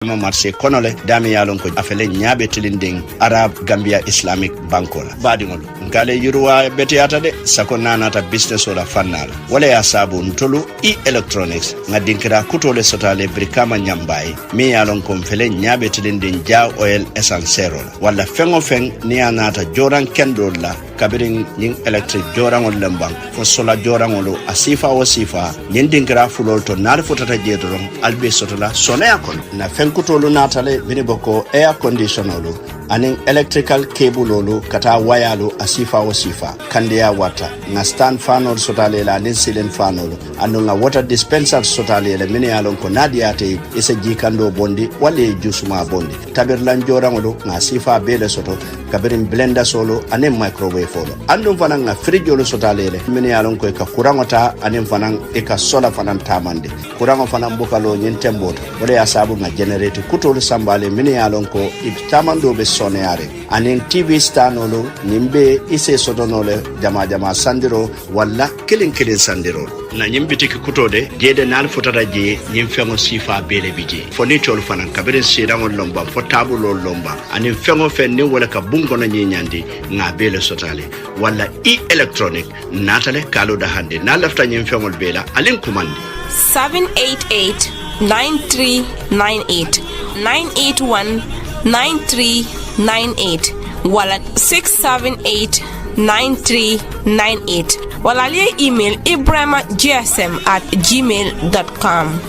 marché konole dami yalon ko afele nyaabe tilinding Arab Gambia Islamic Bankola badingol ngale yuruwa betiyata de sako nanata business wala fannala wala ya sabu ntolu electronics ngadinkira kutole sotale brikama nyambai mi yalon ko fele nyaabe tilinding ja oil essentiel wala fengo feng ni anata joran kendola kabirin ning electric jorangol lembang fo sola jorangolo asifa o sifa nyindinkira fulol to nar fotata jedron albe sotola sonaya kon na kutolu natale bini boko air conditionolu aning electrical cable lolu kata wayalu asifa o sifa kandia wata nga stand fanol sotale la nin ceiling fanolu anu nga water dispenser sotale le mini alon ko nadiate isa jikando bondi wale jusuma bondi tabir lan jorangolu nga sifa bele soto kabirin blender solo aning microwave folo andum fanan nga fridge lu sotale le mini alon ko ka kurangota aning fanan e ka sola fanan tamande kurango fanan bukalo nyintemboto wala ya sabu nga generate kutolu sambale mini alon ko ibtamando be soneare anin TV stanolo nimbe ise sodonole jama sandiro walla kilin sandiro na nyimbitiki kutode jede nal fotata je nyimfengo sifa bele bije foni tol fanan kabirin sirango lomba fo tabulo lomba anin fengo fenni wala ka bungo na nyinyandi nga bele sotale walla electronic natale kalo da hande na lafta nyimfengo bela alin kumandi 788 9398 981 9398 wala 678 9398 wala liye email ibrahima.gsm@gmail.com.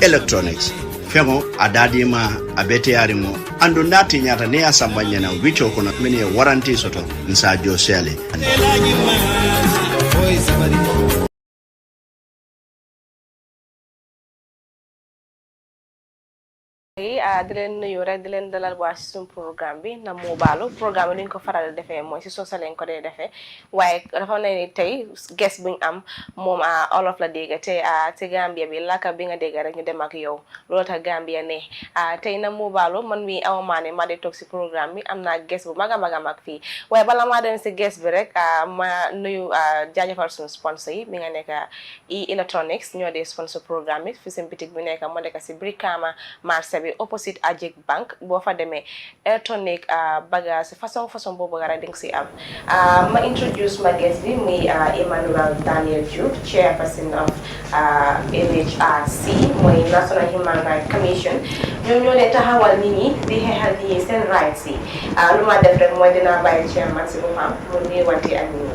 electronics femo adadima abete arimo andu nati nyata ne asambanya na wicho kono mini warranty soto nsa josele di leen nuyu rek di leen dalal waa si suñu programme bi Nna MOBALU programme bi ñu ko faral defee mooy si sosa lañ ko dee defee waaye dafa ne ni tey guest buñ am moom olof la dégg te ci Gambia bi laka bi nga dégg rek ñu dem ak yow loolu tax Gambia ne tey Nna MOBALU man mi Awa Maane ma di toog si programme bi am naa guest bu mag a mag fii waaye bala maa dem si guest bi rek ma nuyu jaajëfal suñu sponsor yi mi nga nekk electronics ñoo dee sponsor programme bi fi seen bitik bi nekk moo nekk si Brikama marché bi opposite Ajik Bank boo fa demee electronic bagage façon boobu nga ding si am ma introduce ma guest bi muy Emmanuel Daniel Diouf chairperson of NHRC mooy National Human Rights Commission ñoom ñoo dee taxawal nit ñi di xeexal nit ñi seen rights yi lu ma def rek mooy dinaa bàyyi chairman si boppam mu nuyuwante ak nit ñi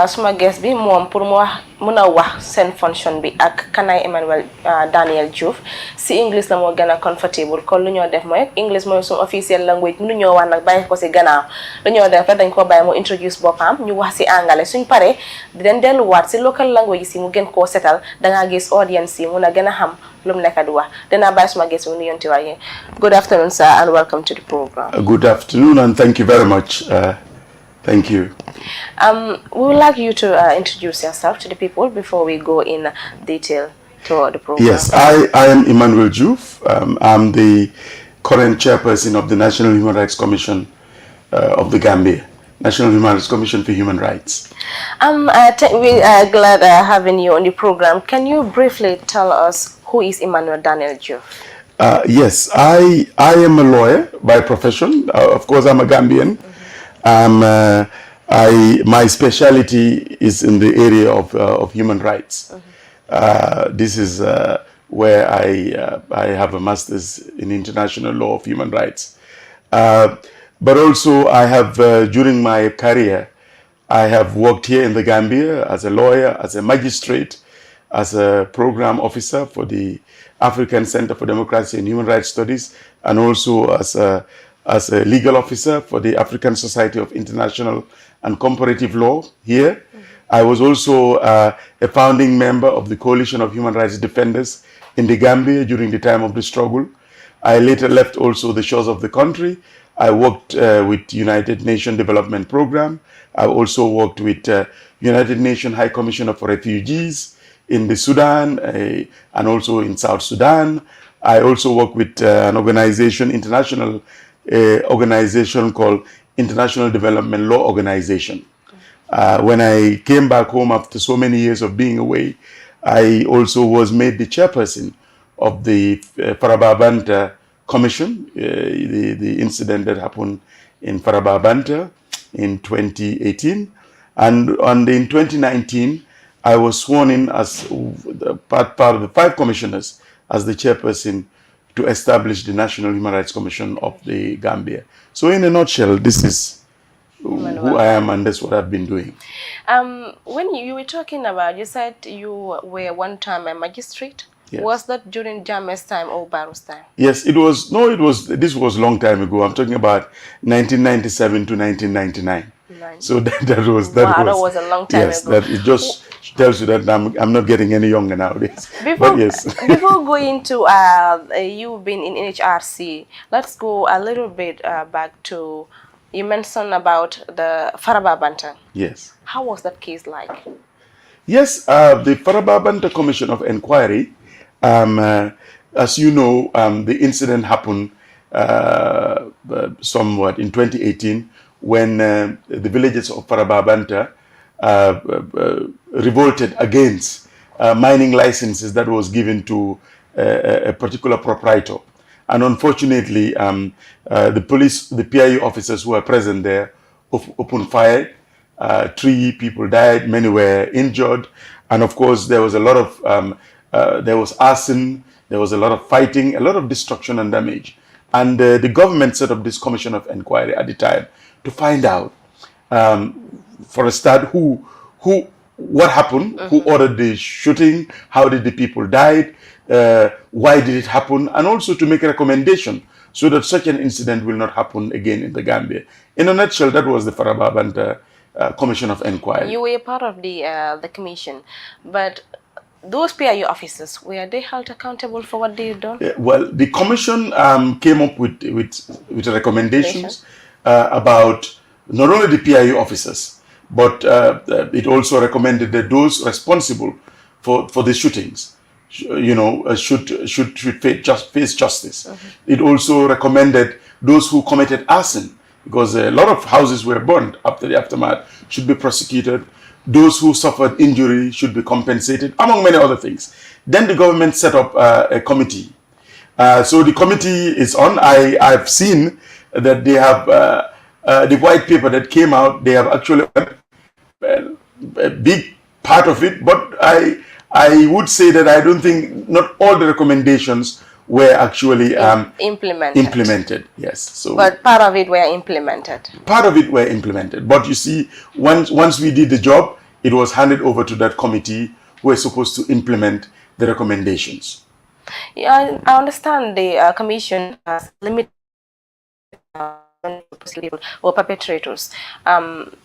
suma guest bi moom pour mu wax mun a wax seen function bi ak kanay Emmanuel Daniel Diouf si English la moo gën a comfortable kon lu ñoo def mooy English mooy suñu official language mënu ñoo wax nag bàyyi ko si gannaaw lu ñoo def rek dañ ko bàyyi mu introduce boppam ñu wax si anglais suñ paree di leen delluwaat si local language si mu gën koo setal dangaa gis audience yi mun a gën a xam lu mu nekk di wax dinaa bàyyi suma guest bi mu nuyonti waaye good afternoon sir and welcome to the program. Good afternoon and thank you very much. Thank you. We would like you to introduce yourself to the people before we go in detail to the program. Yes, I am Emmanuel Diouf. I'm the current chairperson of the National Human Rights Commission of the Gambia, National Human Rights Commission for Human Rights. We are glad having you on the program. Can you briefly tell us who is Emmanuel Daniel Diouf? Yes, I am a lawyer by profession. Of course, I'm a Gambian. My specialty is in the area of human rights. This is where I have a master's in international law of human rights. But also I have, during my career, I have worked here in the Gambia as a lawyer, as a magistrate, as a program officer for the African Center for Democracy and Human Rights Studies, and also as a legal officer for the African Society of International and Comparative Law here. I was also a founding member of the Coalition of Human Rights Defenders in the Gambia during the time of the struggle. I later left also the shores of the country. I worked with United Nations Development Program. I also worked with United Nations High Commissioner for Refugees in the Sudan and also in South Sudan. I also work with an organization, international organization called International Development Law Organization. When I came back home after so many years of being away, I also was made the chairperson of the Faraba Banta Commission, the incident that happened in Faraba Banta in 2018. And in 2019, I was sworn in as part of the 5 commissioners as the chairperson to establish the National Human Rights Commission of the Gambia. So in a nutshell, this is who I am, and that's what I've been doing. When you were talking about, you said you were one time a magistrate. Yes. Was that during Jammeh's time or Barrow's time? Yes, it was. No, it was. This was a long time ago. I'm talking about 1997 to 1999. So that was a long time yes, ago. That it just tells you that I'm not getting any younger nowadays. Before, but yes. Before going to you being in NHRC, let's go a little bit back to, you mentioned about the Faraba Banta. Yes. How was that case like? Yes, the Faraba Banta Commission of Inquiry, as you know, the incident happened somewhat in 2018 when the villagers of Faraba Banta revolted against mining licenses that was given to a particular proprietor. And unfortunately, the police, the PIU officers who were present there opened fire. 3 people died, many were injured. And of course, there was a lot of, there was arson, there was a lot of fighting, a lot of destruction and damage. And the government set up this commission of inquiry at the time to find out, for a start, what happened, who ordered the shooting, how did the people die, why did it happen, and also to make a recommendation so that such an incident will not happen again in the Gambia. In a nutshell, that was the Faraba Banta Commission of Inquiry. You were part of the commission, but those PIU officers, were they held accountable for what they've done? Well, the commission came up with recommendations about not only the PIU officers, but it also recommended that those responsible for the shootings, you know, should face justice. It also recommended those who committed arson, because a lot of houses were burned after the aftermath, should be prosecuted. Those who suffered injury should be compensated, among many other things. Then the government set up a committee. So the committee is on. I've seen that they have the white paper that came out. They have actually a big part of it, but I would say that I don't think not all the recommendations were actually implemented. Yes. So, but part of it were implemented. Part of it were implemented. But you see, once we did the job, it was handed over to that committee who were supposed to implement the recommendations. Yeah, I understand the commission has limited or perpetrators.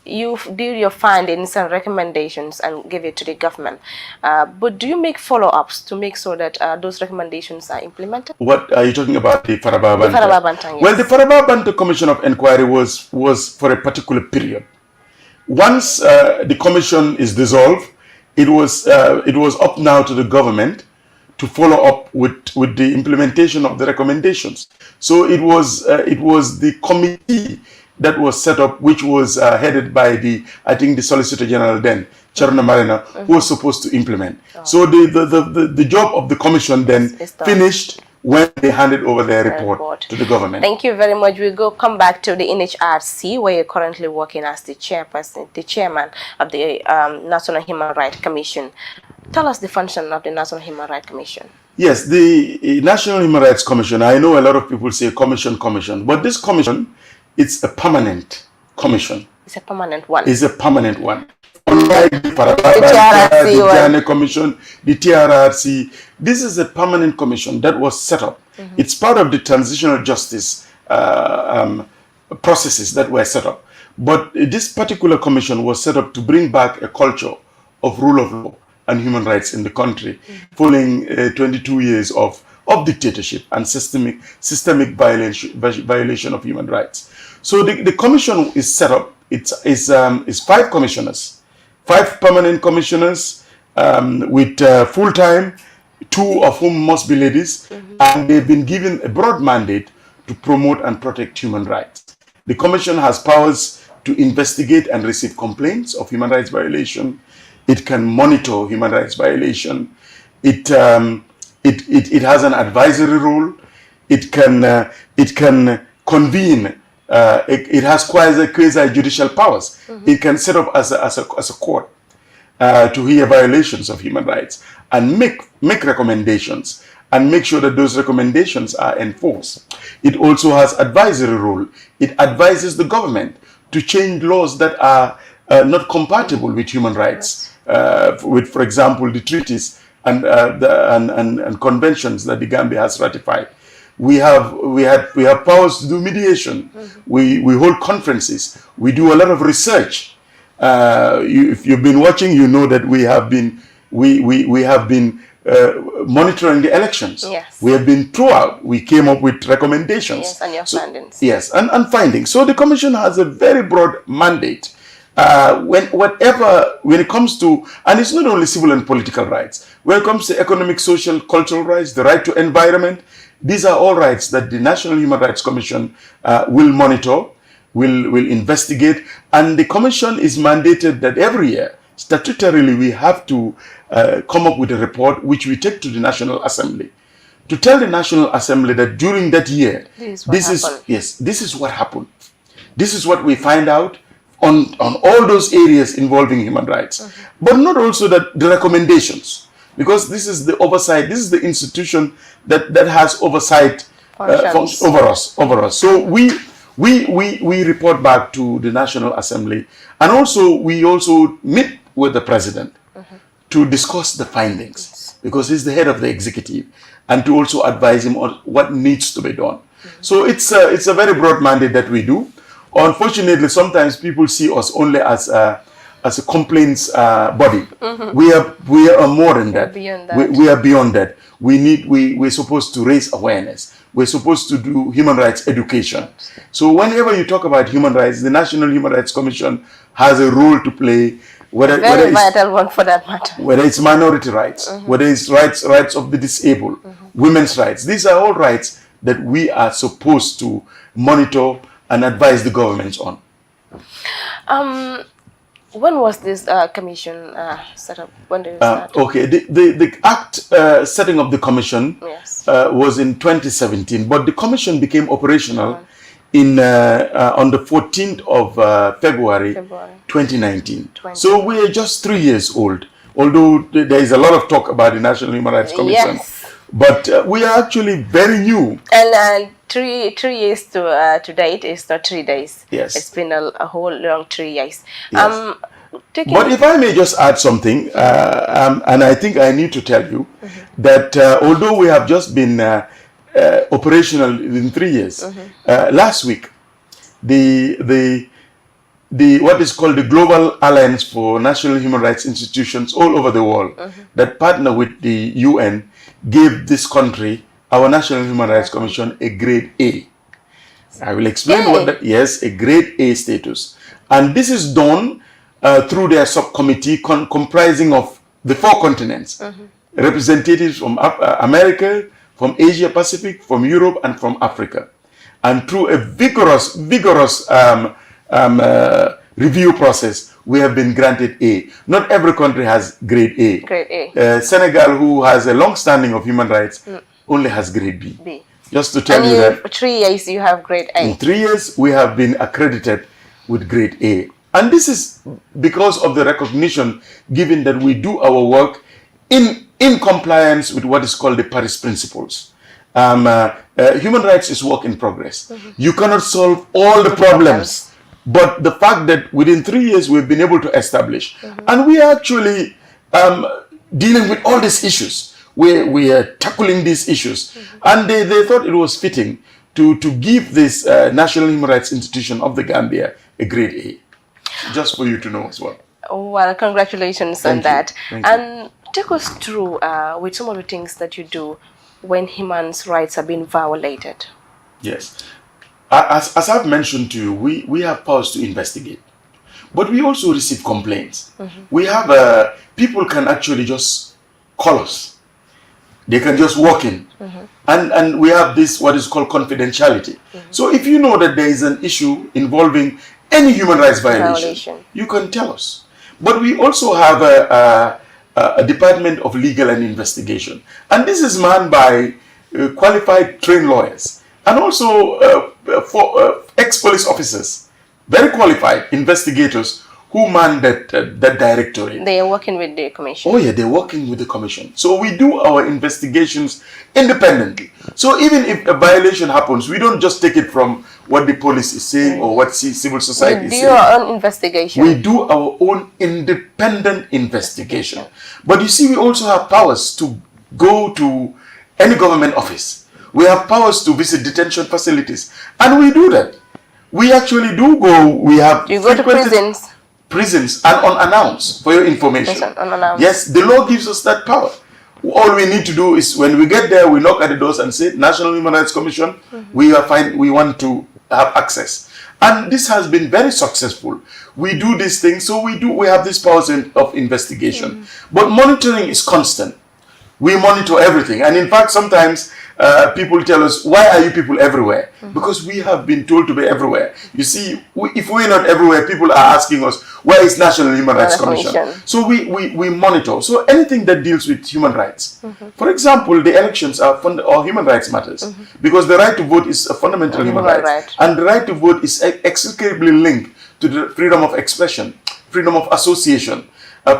You do your findings and recommendations and give it to the government. But do you make follow-ups to make sure that those recommendations are implemented? What are you talking about, the Faraba Banta? The Faraba Banta, yes. Well, the Faraba Banta Commission of Inquiry was for a particular period. Once the commission is dissolved, it was up now to the government to follow up with the implementation of the recommendations. So it was the committee that was set up, which was headed by I think the Solicitor General then, Charna Marina, who was supposed to implement. So the job of the commission then finished when they handed over their report to the government. Thank you very much. We'll come back to the NHRC, where you're currently working as the chairperson, the chairman of the National Human Rights Commission. Tell us the function of the National Human Rights Commission. Yes, the National Human Rights Commission, I know a lot of people say commission, but this commission, it's a permanent commission. It's a permanent one. It's a permanent one. Unlike the TRRC Commission, the TRRC, this is a permanent commission that was set up. It's part of the transitional justice processes that were set up. But this particular commission was set up to bring back a culture of rule of law and human rights in the country, following 22 years of dictatorship and systemic violation of human rights. So the commission is set up. It's 5 commissioners, 5 permanent commissioners with full-time, 2 of whom must be ladies, and they've been given a broad mandate to promote and protect human rights. The commission has powers to investigate and receive complaints of human rights violation. It can monitor human rights violation. It has an advisory role. it can convene. It has quasi-judicial powers. It can set up as a court to hear violations of human rights and make recommendations and make sure that those recommendations are enforced. It also has advisory role. It advises the government to change laws that are not compatible with human rights, with, for example, the treaties and conventions that the Gambia has ratified. We have powers to do mediation. We hold conferences. We do a lot of research. If you've been watching, you know that we have been monitoring the elections. Yes. We have been throughout. We came up with recommendations. Yes, and your findings. Yes, and findings. So the Commission has a very broad mandate. When it comes to, and it's not only civil and political rights, when it comes to economic, social, cultural rights, the right to environment, these are all rights that the National Human Rights Commission will monitor, will investigate, and the Commission is mandated that every year, statutorily, we have to come up with a report which we take to the National Assembly to tell the National Assembly that during that year, this is what happened. This is what we find out on all those areas involving human rights, but not also that the recommendations, because this is the oversight. This is the institution that has oversight over us. So we report back to the National Assembly, and also we meet with the President to discuss the findings, because he's the head of the executive, and to also advise him on what needs to be done. So it's a very broad mandate that we do. Unfortunately, sometimes people see us only as a complaints body. We are more than that. We are beyond that. We're supposed to raise awareness. We're supposed to do human rights education. So whenever you talk about human rights, the National Human Rights Commission has a role to play. Whether vital one for that matter. Whether it's minority rights, whether it's rights of the disabled, women's rights. These are all rights that we are supposed to monitor and advise the governments on. When was this commission set up? When did it start? Okay, the act setting up the commission was in 2017, but the commission became operational on the 14th of February 2019. So we are just 3 years old, although there is a lot of talk about the National Human Rights Commission. Yes. But we are actually very new. And 3 years to date is not 3 days. Yes. It's been a whole long 3 years. Yes. But if I may just add something, and I think I need to tell you that although we have just been operational in 3 years, last week, the what is called the Global Alliance for National Human Rights Institutions all over the world that partner with the UN gave this country, our National Human Rights Commission, a grade A. I will explain what that, yes, a grade A status. And this is done through their subcommittee comprising of the 4 continents, representatives from America, from Asia Pacific, from Europe, and from Africa. And through a vigorous review process, we have been granted A. Not every country has grade A. Grade A. Senegal, who has a long standing of human rights, only has grade B. Just to tell you that. 3 years you have grade A. In 3 years, we have been accredited with grade A. And this is because of the recognition given that we do our work in compliance with what is called the Paris Principles. Human rights is work in progress. You cannot solve all the problems. But the fact that within 3 years we've been able to establish, and we are actually dealing with all these issues. We are tackling these issues. And they thought it was fitting to give this National Human Rights Institution of the Gambia a grade A. Just for you to know as well. Well, congratulations on that. Thank you. And take us through with some of the things that you do when human rights are being violated. Yes. As I've mentioned to you, we have powers to investigate, but we also receive complaints. We have people can actually just call us. They can just walk in, and we have this what is called confidentiality. So if you know that there is an issue involving any human rights violation, you can tell us. But we also have a Department of Legal and Investigation, and this is manned by qualified trained lawyers, and also ex-police officers, very qualified investigators who man that directorate. They are working with the commission. Oh yeah, they're working with the commission. So we do our investigations independently. So even if a violation happens, we don't just take it from what the police is saying or what civil society is saying. We do our own investigation. We do our own independent investigation. But you see, we also have powers to go to any government office. We have powers to visit detention facilities. And we do that. We actually do go. We have you go to prisons. Prisons and unannounced, for your information. Yes, yes, the law gives us that power. All we need to do is when we get there, we knock at the doors and say, National Human Rights Commission, we are fine, we want to have access. And this has been very successful. We do these things, so we have these powers of investigation. But monitoring is constant. We monitor everything. And in fact, sometimes people tell us, why are you people everywhere? Because we have been told to be everywhere. You see, if we're not everywhere, people are asking us, where is National Human Rights Commission? So we monitor. So anything that deals with human rights. For example, the elections are human rights matters. Because the right to vote is a fundamental human right. And the right to vote is inextricably linked to the freedom of expression, freedom of association,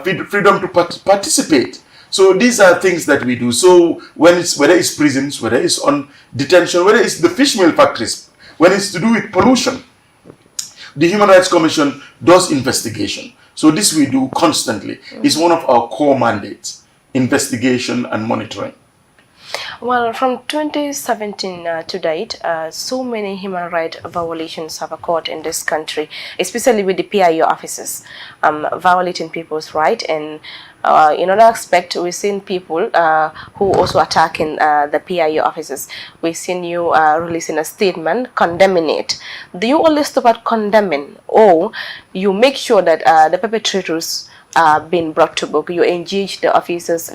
freedom to participate. So these are things that we do. So whether it's prisons, whether it's on detention, whether it's the fish meal factories, when it's to do with pollution, the Human Rights Commission does investigation. So this we do constantly. It's one of our core mandates, investigation and monitoring. Well, from 2017 to date, so many human rights violations have occurred in this country, especially with the PIO officers violating people's rights. And in other aspect, we've seen people who also attacking the PIO officers. We've seen you releasing a statement condemning it. Do you always stop at condemning, or you make sure that the perpetrators are being brought to book? You engage the officers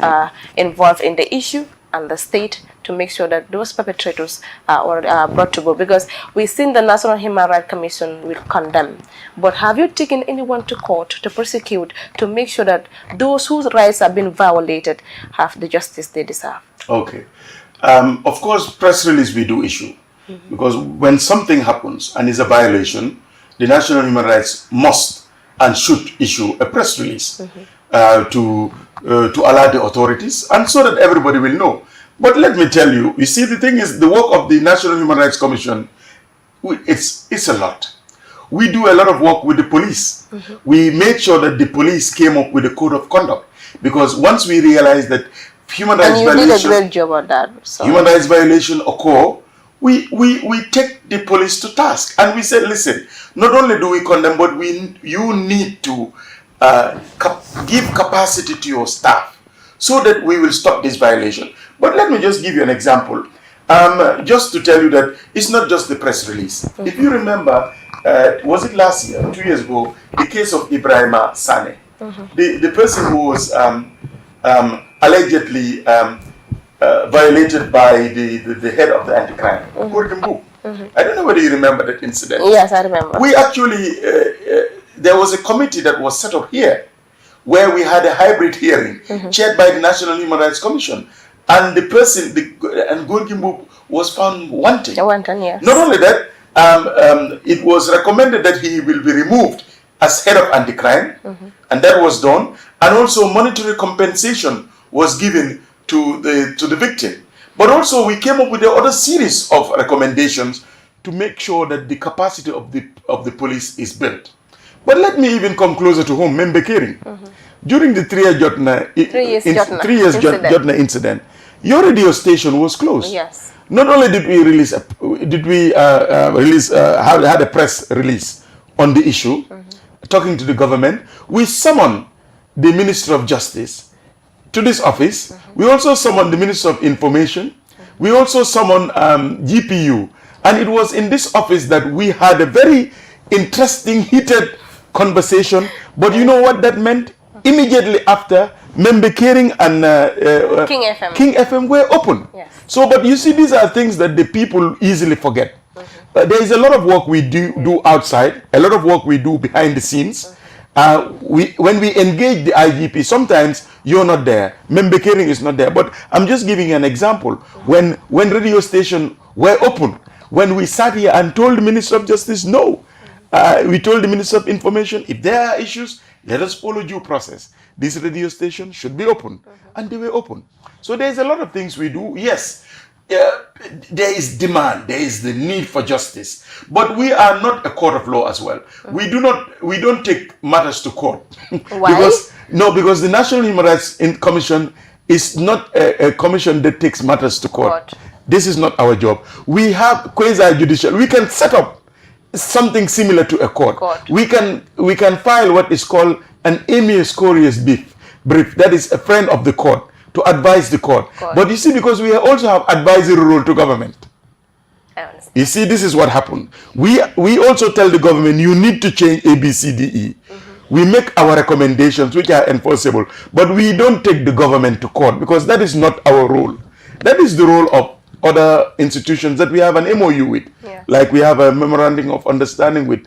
involved in the issue and the state to make sure that those perpetrators are brought to book? Because we've seen the National Human Rights Commission will condemn. But have you taken anyone to court to prosecute, to make sure that those whose rights have been violated have the justice they deserve? Okay. Of course, press release we do issue. Because when something happens and is a violation, the National Human Rights must and should issue a press release to alert the authorities, and so that everybody will know. But let me tell you, you see, the thing is, the work of the National Human Rights Commission, it's a lot. We do a lot of work with the police. We made sure that the police came up with a code of conduct, because once we realized that human rights violation, did a great job on that. So. Human rights violation occur, we take the police to task, and we said, listen, not only do we condemn, but you need to give capacity to your staff so that we will stop this violation. But let me just give you an example, just to tell you that it's not just the press release. If you remember, was it last year, 2 years ago, the case of Ibrahima Sane, the person who was allegedly violated by the head of the anti-crime, I don't know whether you remember that incident. Yes, I remember. We actually, there was a committee that was set up here where we had a hybrid hearing chaired by the National Human Rights Commission. And the person, and Gurgimbu was found wanting. Yes. Not only that, it was recommended that he will be removed as head of anti-crime, and that was done. And also monetary compensation was given to the victim. But also we came up with the other series of recommendations to make sure that the capacity of the police is built. But let me even come closer to home, MENGBE KERING. During the 3 years Jotna incident, your radio station was closed. Yes. Not only did we release, had a press release on the issue, talking to the government. We summoned the Minister of Justice to this office. We also summoned the Minister of Information. We also summoned GPU. And it was in this office that we had a very interesting, heated conversation. But you know what that meant? Immediately after, MENGBE KERING and King FM were open. Yes. So, but you see, these are things that the people easily forget. There is a lot of work we do outside, a lot of work we do behind the scenes. When we engage the IGP, sometimes you're not there. MENGBE Kering is not there. But I'm just giving an example. When radio stations were open, when we sat here and told the Minister of Justice, no. We told the Minister of Information, if there are issues, let us follow due process. This radio station should be open. And they were open. So there's a lot of things we do. Yes, there is demand. There is the need for justice. But we are not a court of law as well. We don't take matters to court. Why? Because the National Human Rights Commission is not a commission that takes matters to court. This is not our job. We have quasi-judicial. We can set up something similar to a court. We can file what is called an amicus curiae brief. That is a friend of the court to advise the court. But you see, because we also have advisory role to government. You see, this is what happened. We also tell the government, you need to change A, B, C, D, E. We make our recommendations, which are enforceable, but we don't take the government to court because that is not our role. That is the role of other institutions that we have an MOU with. Like we have a memorandum of understanding with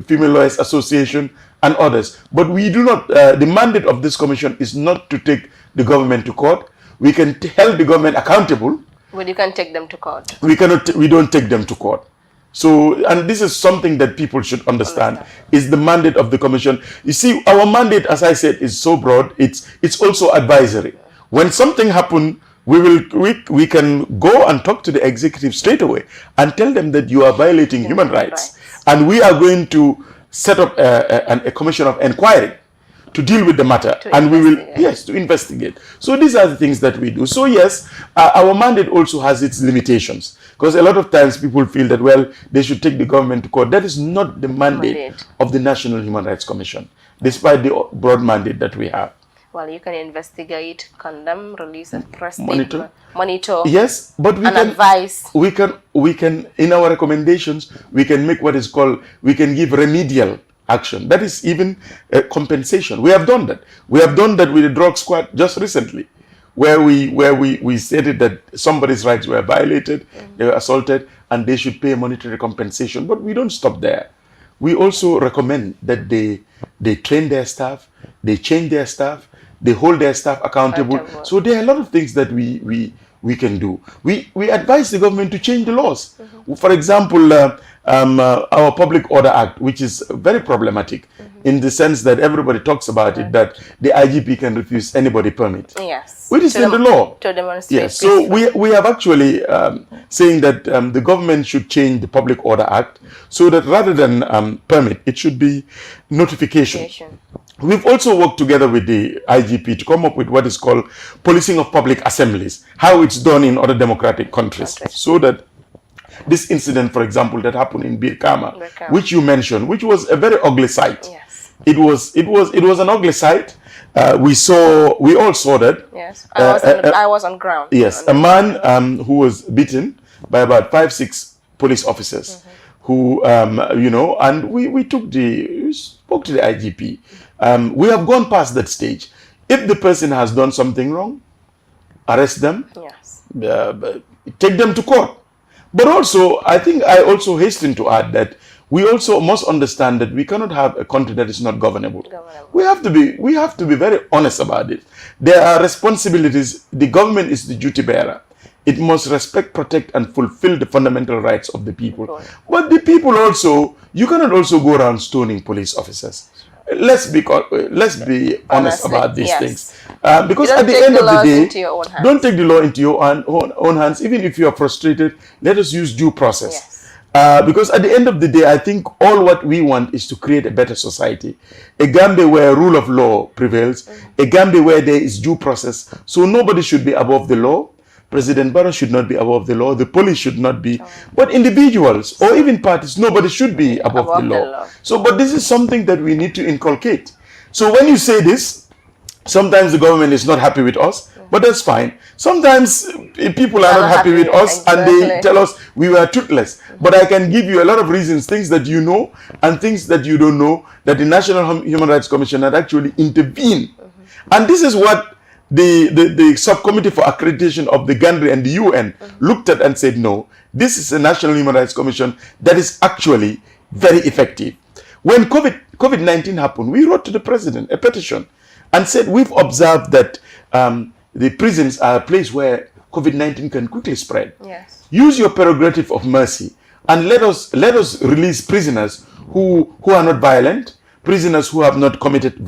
Female Lawyers Association and others. But we do not, the mandate of this commission is not to take the government to court. We can hold the government accountable. But you can take them to court. We don't take them to court. So, and this is something that people should understand, is the mandate of the commission. You see, our mandate, as I said, is so broad. It's also advisory. When something happens, we can go and talk to the executive straight away and tell them that you are violating human rights. And we are going to set up a commission of inquiry to deal with the matter, and we will, to investigate. So these are the things that we do. So yes, our mandate also has its limitations, because a lot of times people feel that, well, they should take the government to court. That is not the mandate of the National Human Rights Commission, despite the broad mandate that we have. Well, you can investigate, condemn, release a press monitor. Yes, but we can advise. We can in our recommendations, we can make what is called, we can give remedial action. That is even a compensation. We have done that. We have done that with the drug squad just recently, where we stated that somebody's rights were violated, they were assaulted, and they should pay monetary compensation. But we don't stop there. We also recommend that they train their staff, they change their staff, they hold their staff accountable. So there are a lot of things that we can do. We advise the government to change the laws. For example, our Public Order Act, which is very problematic in the sense that everybody talks about it, that the IGP can refuse anybody permit. Yes. Which is in the law. To demonstrate. Yes. So we have actually saying that the government should change the Public Order Act so that rather than permit, it should be notification. We've also worked together with the IGP to come up with what is called policing of public assemblies, how it's done in other democratic countries, so that this incident, for example, that happened in Birkama, which you mentioned, which was a very ugly sight. Yes. It was an ugly sight. We all saw that. Yes. I was on ground. Yes. A man who was beaten by about 5-6 police officers, who and we spoke to the IGP. We have gone past that stage. If the person has done something wrong, arrest them. Yes. Take them to court. But also, I think I also hasten to add that we also must understand that we cannot have a country that is not governable. We have to be very honest about it. There are responsibilities. The government is the duty bearer. It must respect, protect, and fulfill the fundamental rights of the people. But the people also, you cannot also go around stoning police officers. Let's be honest about these things. Because at the end of the day, don't take the law into your own hands. Even if you are frustrated, let us use due process. Because at the end of the day, I think all what we want is to create a better society. A Gambia where rule of law prevails. A Gambia where there is due process. So nobody should be above the law. President Barrow should not be above the law. The police should not be. But individuals or even parties, nobody should be above the law. So, but this is something that we need to inculcate. So when you say this, sometimes the government is not happy with us, but that's fine. Sometimes people are not happy with us and they tell us we were toothless. But I can give you a lot of reasons, things that you know and things that you don't know, that the National Human Rights Commission had actually intervened. And this is what the subcommittee for accreditation of the Gandhi and the UN looked at and said, no, this is a National Human Rights Commission that is actually very effective. When COVID-19 happened, we wrote to the president a petition and said, we've observed that the prisons are a place where COVID-19 can quickly spread. Yes. Use your prerogative of mercy and let us release prisoners who are not violent, prisoners who have not committed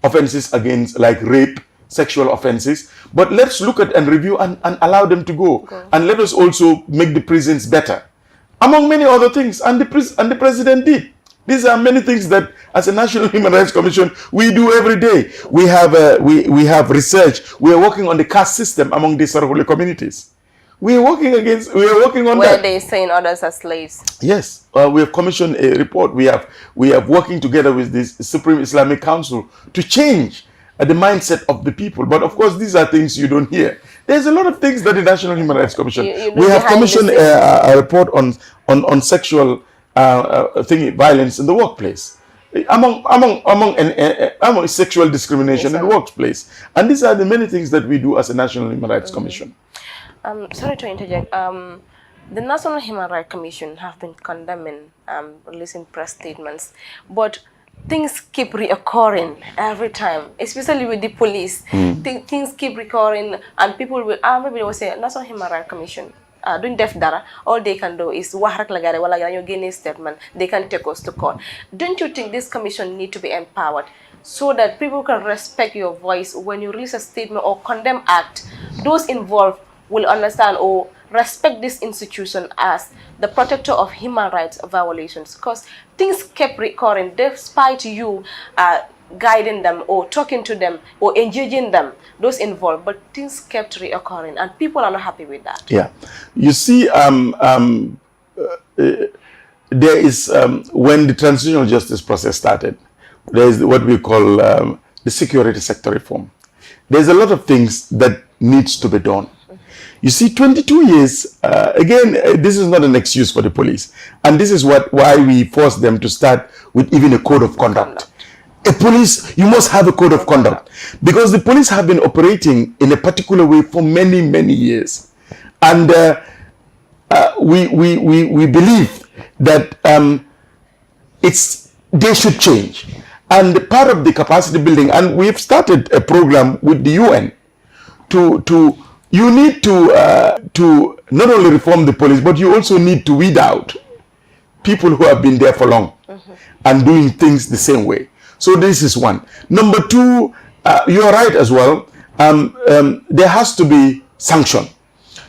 offenses against, like rape, sexual offenses, but let's look at and review and allow them to go. And let us also make the prisons better, among many other things. And the president did. These are many things that, as a National Human Rights Commission, we do every day. We have we have research. We are working on the caste system among the Sarahuli communities. We are working on that. Where they saying others are slaves. Yes, we have commissioned a report. We have working together with the Supreme Islamic Council to change the mindset of the people. But of course, these are things you don't hear. There's a lot of things that the National Human Rights Commission. We have commissioned a report on sexual violence in the workplace, among sexual discrimination in the workplace, and these are the many things that we do as a National Human Rights Commission. Sorry to interject. The National Human Rights Commission have been condemning, releasing press statements, but things keep reoccurring every time, especially with the police. Things keep recurring, and people will maybe they will say National Human Rights Commission doing def dara, all they can do is wahrak lagare wala you gain a statement, they can take us to court. Don't you think this commission need to be empowered so that people can respect your voice when you release a statement or condemn act? Those involved will understand or respect this institution as the protector of human rights violations, because things kept recurring despite you guiding them or talking to them or engaging them, those involved, but things kept reoccurring and people are not happy with that. Yeah, you see, there is when the transitional justice process started, there is what we call the security sector reform. There's a lot of things that needs to be done. You see, 22 years, again, this is not an excuse for the police. And this is why we force them to start with even a code of conduct. A police, you must have a code of conduct. Because the police have been operating in a particular way for many, many years. And we believe that they should change. And part of the capacity building, and we've started a program with the UN you need to not only reform the police, but you also need to weed out people who have been there for long and doing things the same way. So this is one. Number two, you're right as well. There has to be sanction.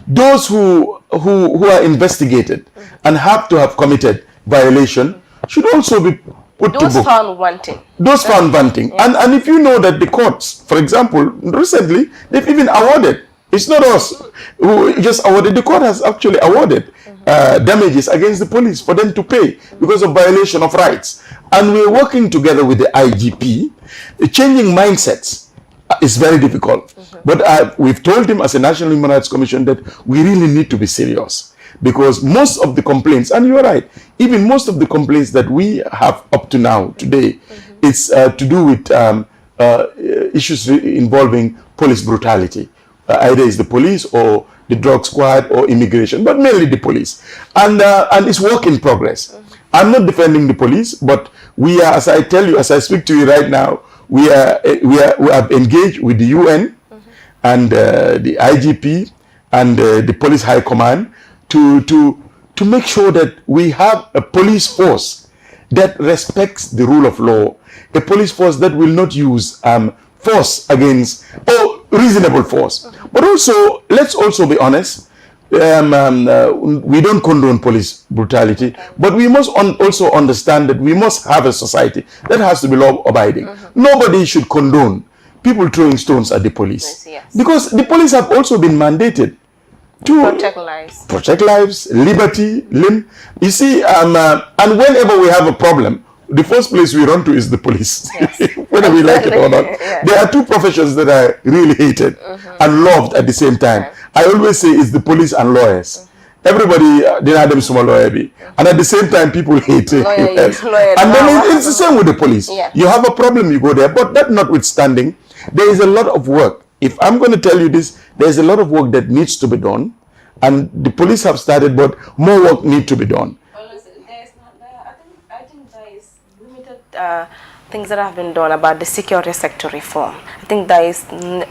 Those who are investigated and have to have committed violation should also be put to book. Those found wanting. Those found wanting. Yeah. And if you know that the courts, for example, recently, they've even awarded. It's not us who just awarded. The court has actually awarded damages against the police for them to pay because of violation of rights. And we're working together with the IGP. Changing mindsets is very difficult. But we've told him as a National Human Rights Commission that we really need to be serious. Because most of the complaints, and you're right, even most of the complaints that we have up to now, today, it's to do with issues involving police brutality. Either it's the police or the drug squad or immigration, but mainly the police. And it's work in progress. I'm not defending the police, but we are, as I tell you, as I speak to you right now, we have engaged with the UN and the IGP and the police high command to make sure that we have a police force that respects the rule of law, a police force that will not use force against, or reasonable force. But also, let's also be honest, we don't condone police brutality, but we must also understand that we must have a society that has to be law-abiding. Nobody should condone people throwing stones at the police. Because the police have also been mandated to protect lives, liberty, limb. You see, and whenever we have a problem, the first place we run to is the police, whether we like it or not. There are two professions that are really hated and loved at the same time. I always say it's the police and lawyers. Everybody, they have them small lawyer, and at the same time, people hate it. And then it's the same with the police. You have a problem, you go there. But that notwithstanding, there is a lot of work. If I'm going to tell you this, there is a lot of work that needs to be done, and the police have started, but more work needs to be done. things that have been done about the security sector reform. I think there is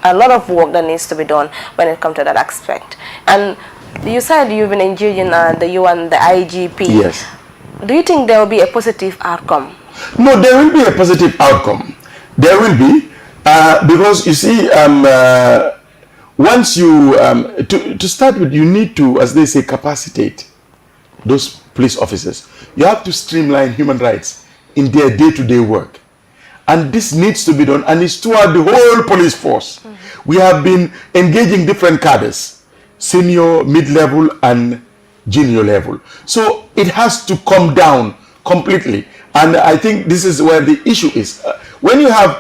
a lot of work that needs to be done when it comes to that aspect. And you said you've been engaging the UN, the IGP. Yes. Do you think there will be a positive outcome? No, there will be a positive outcome. There will be, because you see, once you, to start with, you need to, as they say, capacitate those police officers. You have to streamline human rights in their day-to-day work. And this needs to be done, and it's throughout the whole police force. We have been engaging different cadres, senior, mid-level, and junior level. So it has to come down completely. And I think this is where the issue is. When you have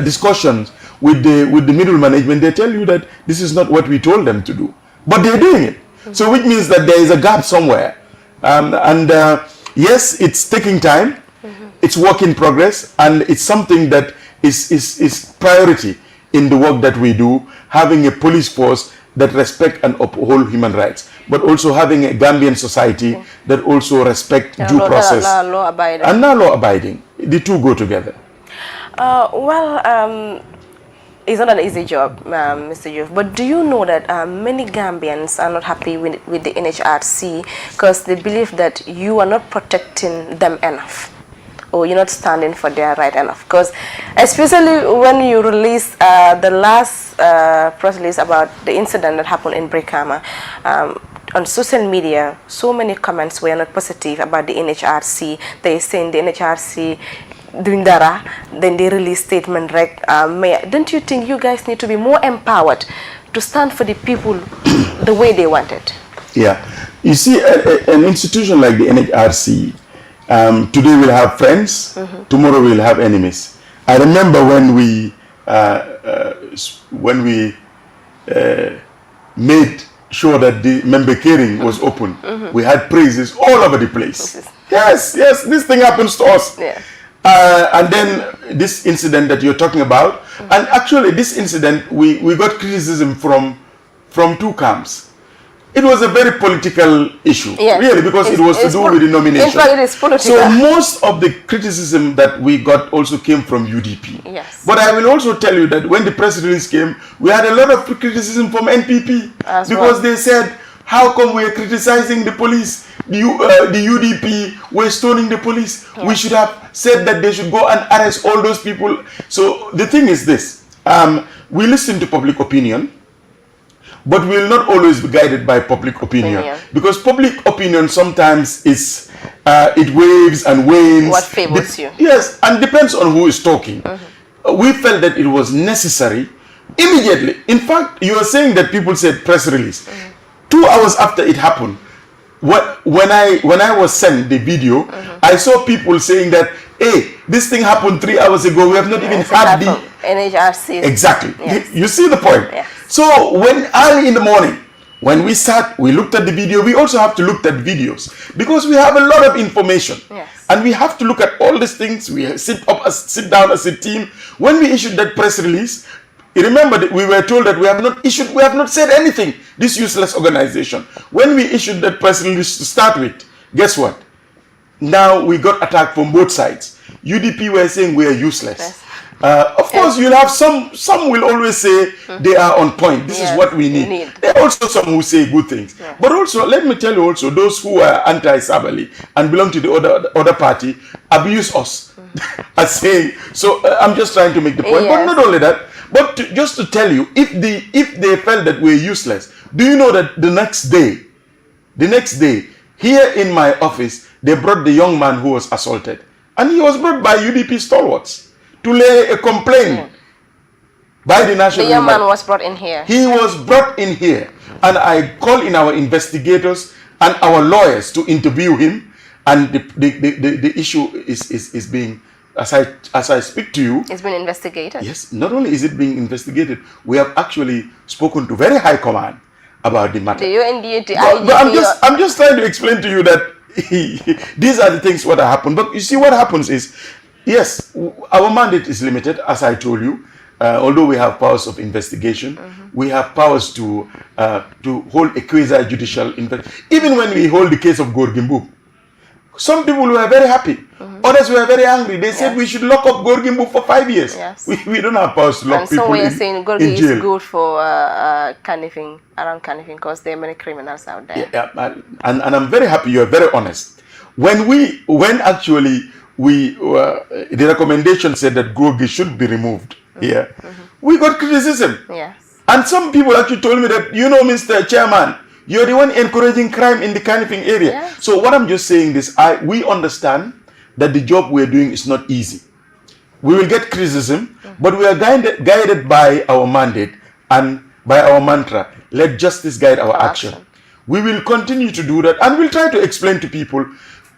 discussions with the middle management, they tell you that this is not what we told them to do. But they're doing it. So which means that there is a gap somewhere. Yes, it's taking time. It's work in progress, and it's something that is priority in the work that we do, having a police force that respect and uphold human rights, but also having a Gambian society that also respect due process and law abiding. The two go together. It's not an easy job, Mr. JOOF, but do you know that many Gambians are not happy with the NHRC because they believe that you are not protecting them enough, or you're not standing for their right enough? Because especially when you release the last press release about the incident that happened in Brikama, on social media, so many comments were not positive about the NHRC. They saying the NHRC doing dara, then they release statement like, don't you think you guys need to be more empowered to stand for the people the way they want it? Yeah. You see, an institution like the NHRC, today we'll have friends, tomorrow we'll have enemies. I remember when we made sure that the MENGBE KERING was open, we had praises all over the place. Yes, this thing happens to us. Yeah. And then this incident that you're talking about, and actually this incident, we got criticism from two camps. It was a very political issue, really, because it was to do with the nomination. In fact, it is political. So most of the criticism that we got also came from UDP. Yes. But I will also tell you that when the press release came, we had a lot of criticism from NPP because they said, how come we are criticizing the police? The UDP were stoning the police. Yeah. We should have said that they should go and arrest all those people. So the thing is this, we listen to public opinion, but we will not always be guided by public opinion. Because public opinion sometimes is, it waves and wanes. What favors you. Yes, and depends on who is talking. We felt that it was necessary immediately. In fact, you are saying that people said press release. 2 hours after it happened, when I was sent the video, I saw people saying that, hey, this thing happened 3 hours ago. We have not even had the NHRC. Exactly. Yes. You see the point. Yes. So when early in the morning, when we looked at the video. We also have to look at videos because we have a lot of information. Yes. And we have to look at all these things. We sit down as a team. When we issued that press release, remember that we were told that we have not said anything, this useless organization. When we issued that press release to start with, guess what? Now we got attacked from both sides. UDP were saying we are useless. Yes. Of course, you'll have some will always say they are on point. This is what we need. There are also some who say good things. Yeah. But also, let me tell you also, those who are anti-Sabali and belong to the other party abuse us as saying, so I'm just trying to make the point. But not only that, but just to tell you, if they felt that we're useless, do you know that the next day, here in my office, they brought the young man who was assaulted. And he was brought by UDP stalwarts to lay a complaint by the national. The young man was brought in here. He was brought in here. And I call in our investigators and our lawyers to interview him. And the issue is being, as I speak to you, it's been investigated. Yes, not only is it being investigated, we have actually spoken to very high command about the matter. I'm just trying to explain to you that these are the things what happen. But you see, what happens is, yes, our mandate is limited, as I told you. Although we have powers of investigation, we have powers to hold a quasi-judicial investigation. Even when we hold the case of Gorgimbu, Some people were very happy. Others were very angry. They said we should lock up Gorgimbu for 5 years. Yes. We don't have powers to lock people in jail. And some were saying Gorgi is good for Kanifing, around Kanifing, because there are many criminals out there. Yeah, and I'm very happy you are very honest. When actually the recommendation said that Gorgi should be removed here, we got criticism. Yes. And some people actually told me that, you know, Mr. Chairman, you're the one encouraging crime in the Kanifing area. Yeah. So what I'm just saying is, we understand that the job we're doing is not easy. We will get criticism, but we are guided by our mandate and by our mantra, let justice guide our action. We will continue to do that, and we'll try to explain to people,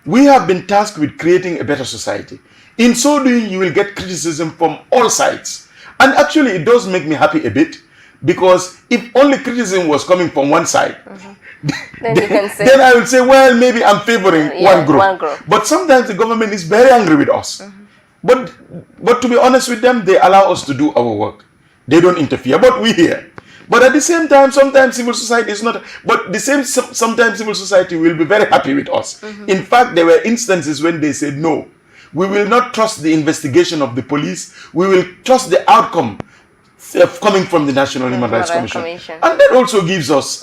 we have been tasked with creating a better society. In so doing, you will get criticism from all sides. And actually, it does make me happy a bit, because if only criticism was coming from one side, then you can say, then I would say, well, maybe I'm favoring one group. But sometimes the government is very angry with us. But to be honest with them, they allow us to do our work. They don't interfere, but we hear. But at the same time, sometimes civil society is not. But the same, sometimes civil society will be very happy with us. In fact, there were instances when they said, no, we will not trust the investigation of the police. We will trust the outcome coming from the National Human Rights Commission. And that also gives us,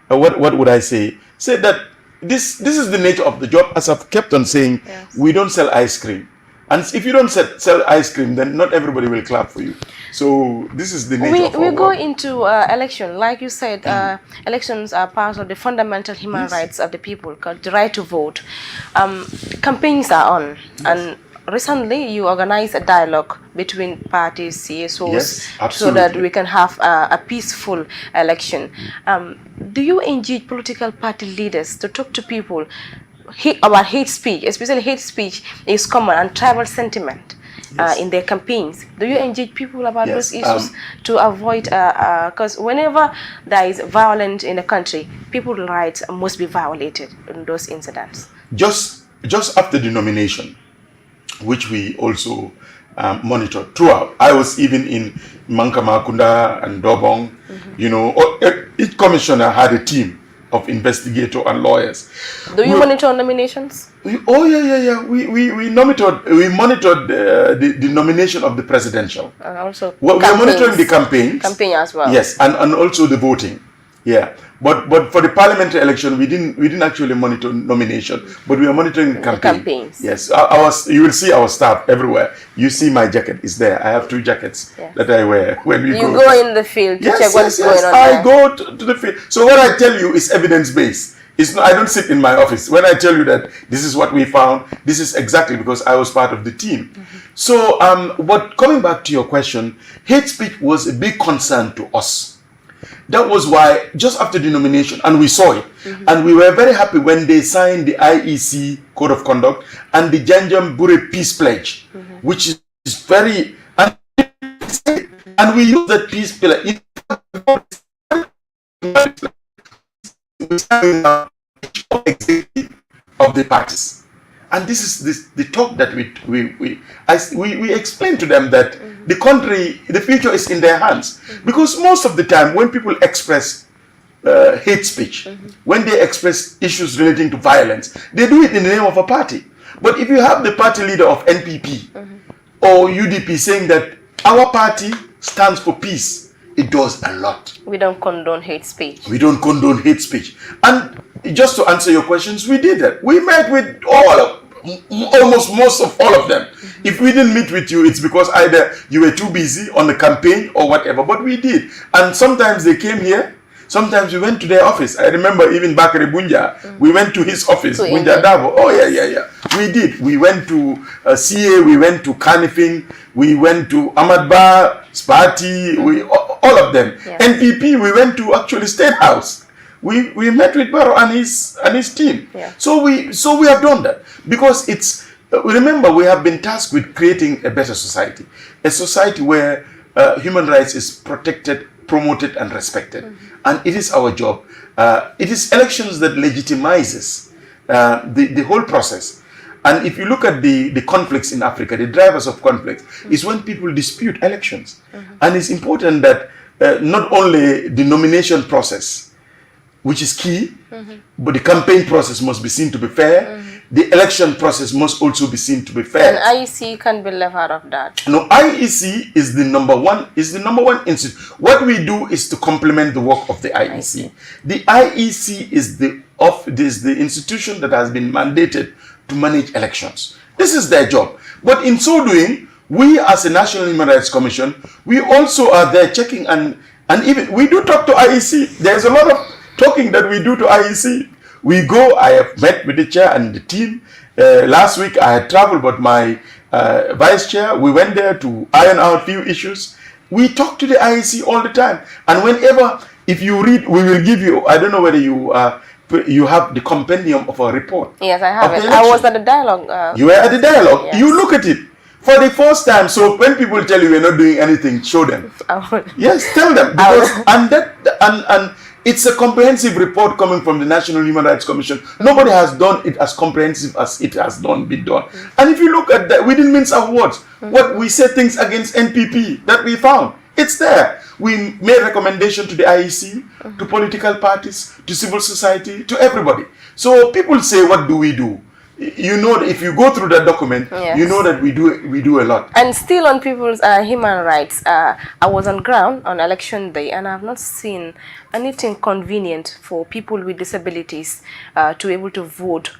what would I say? Say that this is the nature of the job. As I've kept on saying, we don't sell ice cream. And if you don't sell ice cream, then not everybody will clap for you. So this is the nature of our work. We go work. into election. Like you said, elections are part of the fundamental human rights of the people, the right to vote. Campaigns are on. And recently, you organized a dialogue between parties, CSOs, so that we can have a peaceful election. Do you engage political party leaders to talk to people about hate speech? Especially hate speech is common, and tribal sentiment in their campaigns. Do you engage people about those issues to avoid, because whenever there is violence in a country, people's rights must be violated in those incidents? Just after the nomination, which we also monitored throughout. I was even in Mankamakunda and Dobong. You know, each commissioner had a team of investigators and lawyers. Do you monitor nominations? We monitored the nomination of the presidential. And also we are monitoring the campaigns. Campaign as well. Yes, and also the voting. Yeah. But for the parliamentary election, we didn't actually monitor nomination, but we are monitoring the campaigns. Yes, you will see our staff everywhere. You see my jacket is there. I have 2 jackets that I wear when we go. You go in the field to check what's going on. I go to the field. So what I tell you is evidence based. It's not, I don't sit in my office. When I tell you that this is what we found, this is exactly because I was part of the team. So, but coming back to your question, hate speech was a big concern to us. That was why, just after the nomination, and we saw it, and we were very happy when they signed the IEC Code of Conduct and the Janjam Bure Peace Pledge, which is very, and we use that peace pledge of the parties. And this is the talk that we explain to them that the country, the future is in their hands. Because most of the time when people express hate speech, when they express issues relating to violence, they do it in the name of a party. But if you have the party leader of NPP or UDP saying that our party stands for peace, it does a lot. We don't condone hate speech. We don't condone hate speech. And just to answer your questions, we did that. We met with almost most of all of them. If we didn't meet with you, it's because either you were too busy on the campaign or whatever, but we did. And sometimes they came here, sometimes we went to their office. I remember even Bakari Bunja, we went to his office, Bunja Dabo. Oh yeah. We did. We went to CA, we went to Kanifing, we went to Ahmad Ba, Spati, all of them. Yes. NPP, we went to actually State House. We met with Barrow and his team. Yeah. So we have done that because it's. Remember, we have been tasked with creating a better society, a society where human rights is protected, promoted, and respected, and it is our job. It is elections that legitimizes the whole process. And if you look at the conflicts in Africa, the drivers of conflicts is when people dispute elections, and it's important that not only the nomination process which is key. But the campaign process must be seen to be fair. The election process must also be seen to be fair. And IEC can be left out of that. No, IEC is the number one institute. What we do is to complement the work of the IEC. The IEC is the institution that has been mandated to manage elections. This is their job. But in so doing, we as a National Human Rights Commission, we also are there checking and even we do talk to IEC. There's a lot of talking that we do to IEC. We go, I have met with the chair and the team. Last week I had traveled, but my vice chair, we went there to iron out a few issues. We talk to the IEC all the time. And whenever, if you read, we will give you, I don't know whether you have the compendium of a report. Yes, I have it. I was at the dialogue. You were at the dialogue. Yes. You look at it. For the first time, so when people tell you we're not doing anything, show them. Yes, tell them. Because, and it's a comprehensive report coming from the National Human Rights Commission. Nobody has done it as comprehensive as it has been done. And if you look at that, we didn't mince our words. What we said things against NPP that we found, it's there. We made recommendation to the IEC, to political parties, to civil society, to everybody. So people say, what do we do? You know, if you go through that document, you know that we do a lot. And still on people's human rights, I was on ground on election day, and I have not seen anything convenient for people with disabilities to be able to vote